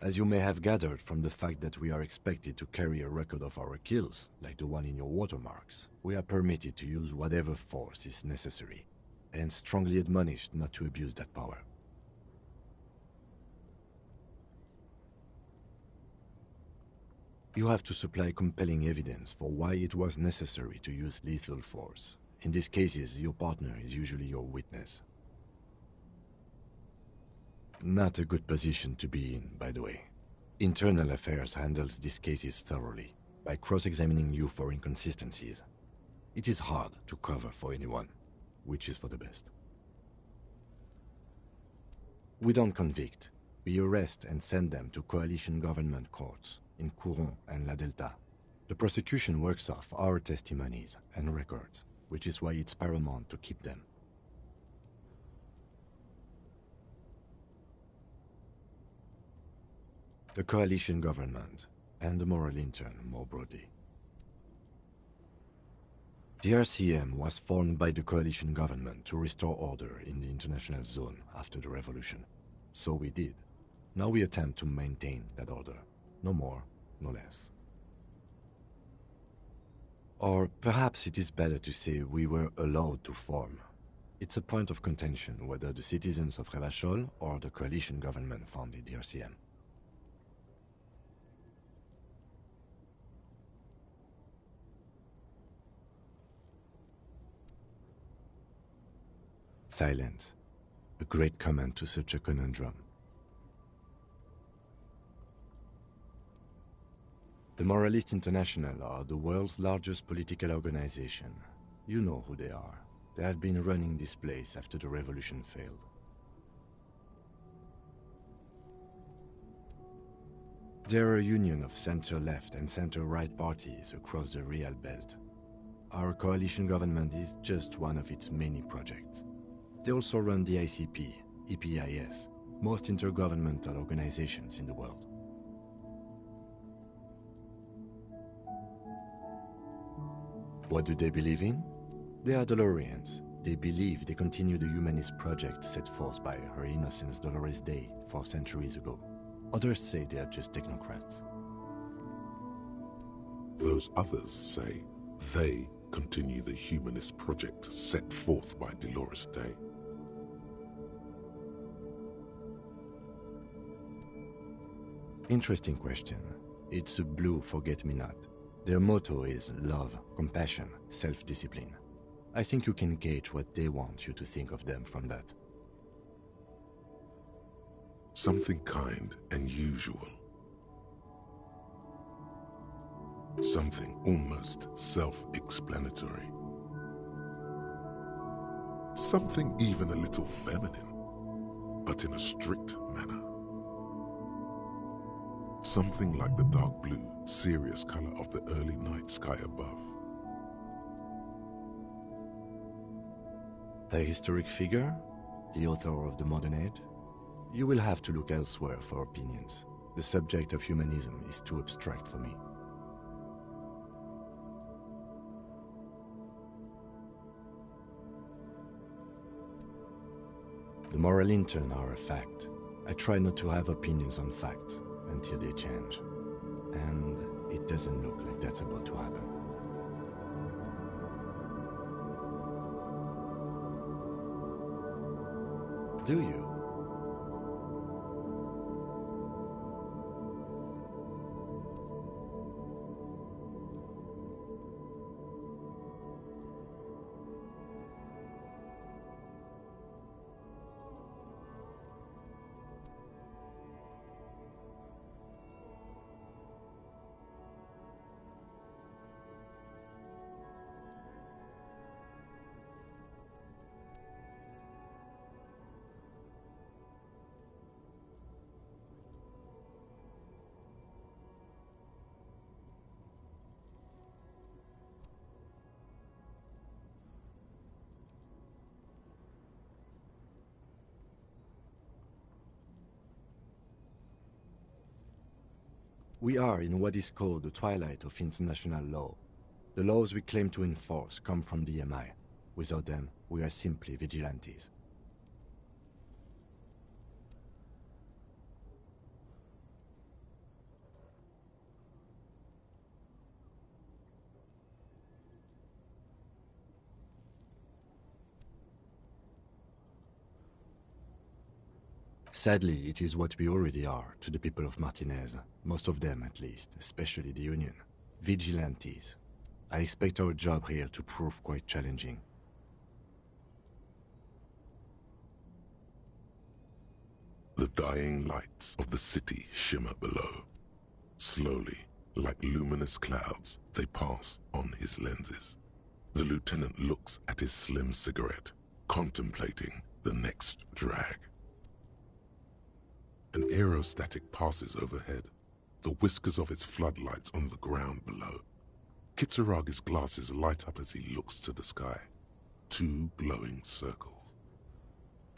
As you may have gathered from the fact that we are expected to carry a record of our kills, like the one in your watermarks, we are permitted to use whatever force is necessary, and strongly admonished not to abuse that power. You have to supply compelling evidence for why it was necessary to use lethal force. In these cases, your partner is usually your witness. Not a good position to be in, by the way. Internal Affairs handles these cases thoroughly, by cross-examining you for inconsistencies. It is hard to cover for anyone, which is for the best. We don't convict. We arrest and send them to coalition government courts in Couronne and La Delta. The prosecution works off our testimonies and records, which is why it's paramount to keep them. The coalition government, and the moral intern more broadly. The RCM was formed by the coalition government to restore order in the international zone after the revolution. So we did. Now we attempt to maintain that order. No more, no less. Or perhaps it is better to say we were allowed to form. It's a point of contention whether the citizens of Revachol or the coalition government founded the RCM. Silence. A great comment to such a conundrum. The Moralists International are the world's largest political organization. You know who they are. They have been running this place after the revolution failed. They're a union of center-left and center-right parties across the Real Belt. Our coalition government is just one of its many projects. They also run the ICP, EPIS, most intergovernmental organizations in the world. What do they believe in? They are Dolorians. They believe they continue the humanist project set forth by Her Innocence Dolores Day 4 centuries ago. Others say they are just technocrats. Those others say they continue the humanist project set forth by Dolores Day. Interesting question. It's a blue forget-me-not. Their motto is love, compassion, self-discipline. I think you can gauge what they want you to think of them from that. Something kind and usual. Something almost self-explanatory. Something even a little feminine, but in a strict manner. Something like the dark blue, serious color of the early night sky above. A historic figure? The author of the modern age? You will have to look elsewhere for opinions. The subject of humanism is too abstract for me. The moral intern are a fact. I try not to have opinions on facts until they change. And it doesn't look like that's about to happen. Do you? We are in what is called the twilight of international law. The laws we claim to enforce come from the MI. Without them, we are simply vigilantes. Sadly, it is what we already are to the people of Martinez, most of them at least, especially the Union. Vigilantes. I expect our job here to prove quite challenging. The dying lights of the city shimmer below. Slowly, like luminous clouds, they pass on his lenses. The lieutenant looks at his slim cigarette, contemplating the next drag. An aerostatic passes overhead, the whiskers of its floodlights on the ground below. Kitsuragi's glasses light up as he looks to the sky. 2 glowing circles.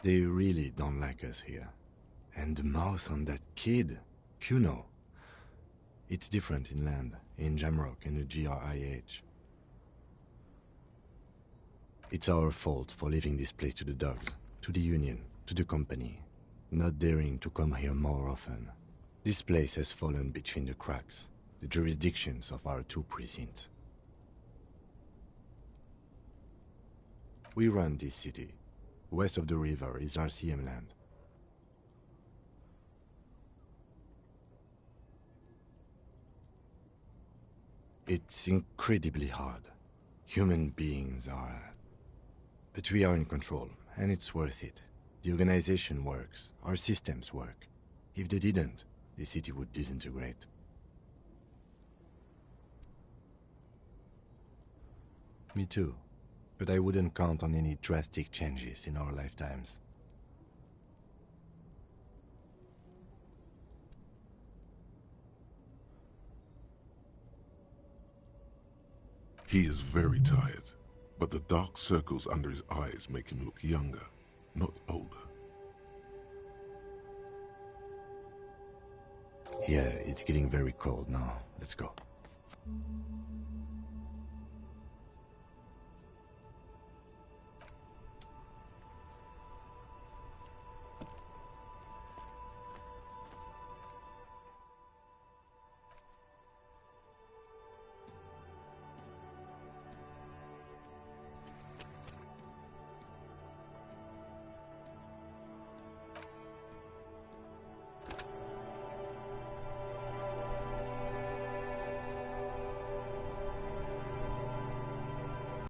They really don't like us here. And the mouth on that kid, Kuno. It's different inland, in Jamrock and the GRIH. It's our fault for leaving this place to the dogs, to the Union, to the company. Not daring to come here more often. This place has fallen between the cracks, the jurisdictions of our 2 precincts. We run this city. West of the river is RCM land. It's incredibly hard. Human beings are... But we are in control, and it's worth it. The organization works, our systems work. If they didn't, the city would disintegrate. Me too. But I wouldn't count on any drastic changes in our lifetimes. He is very tired, but the dark circles under his eyes make him look younger, not older. Yeah, it's getting very cold now. Let's go.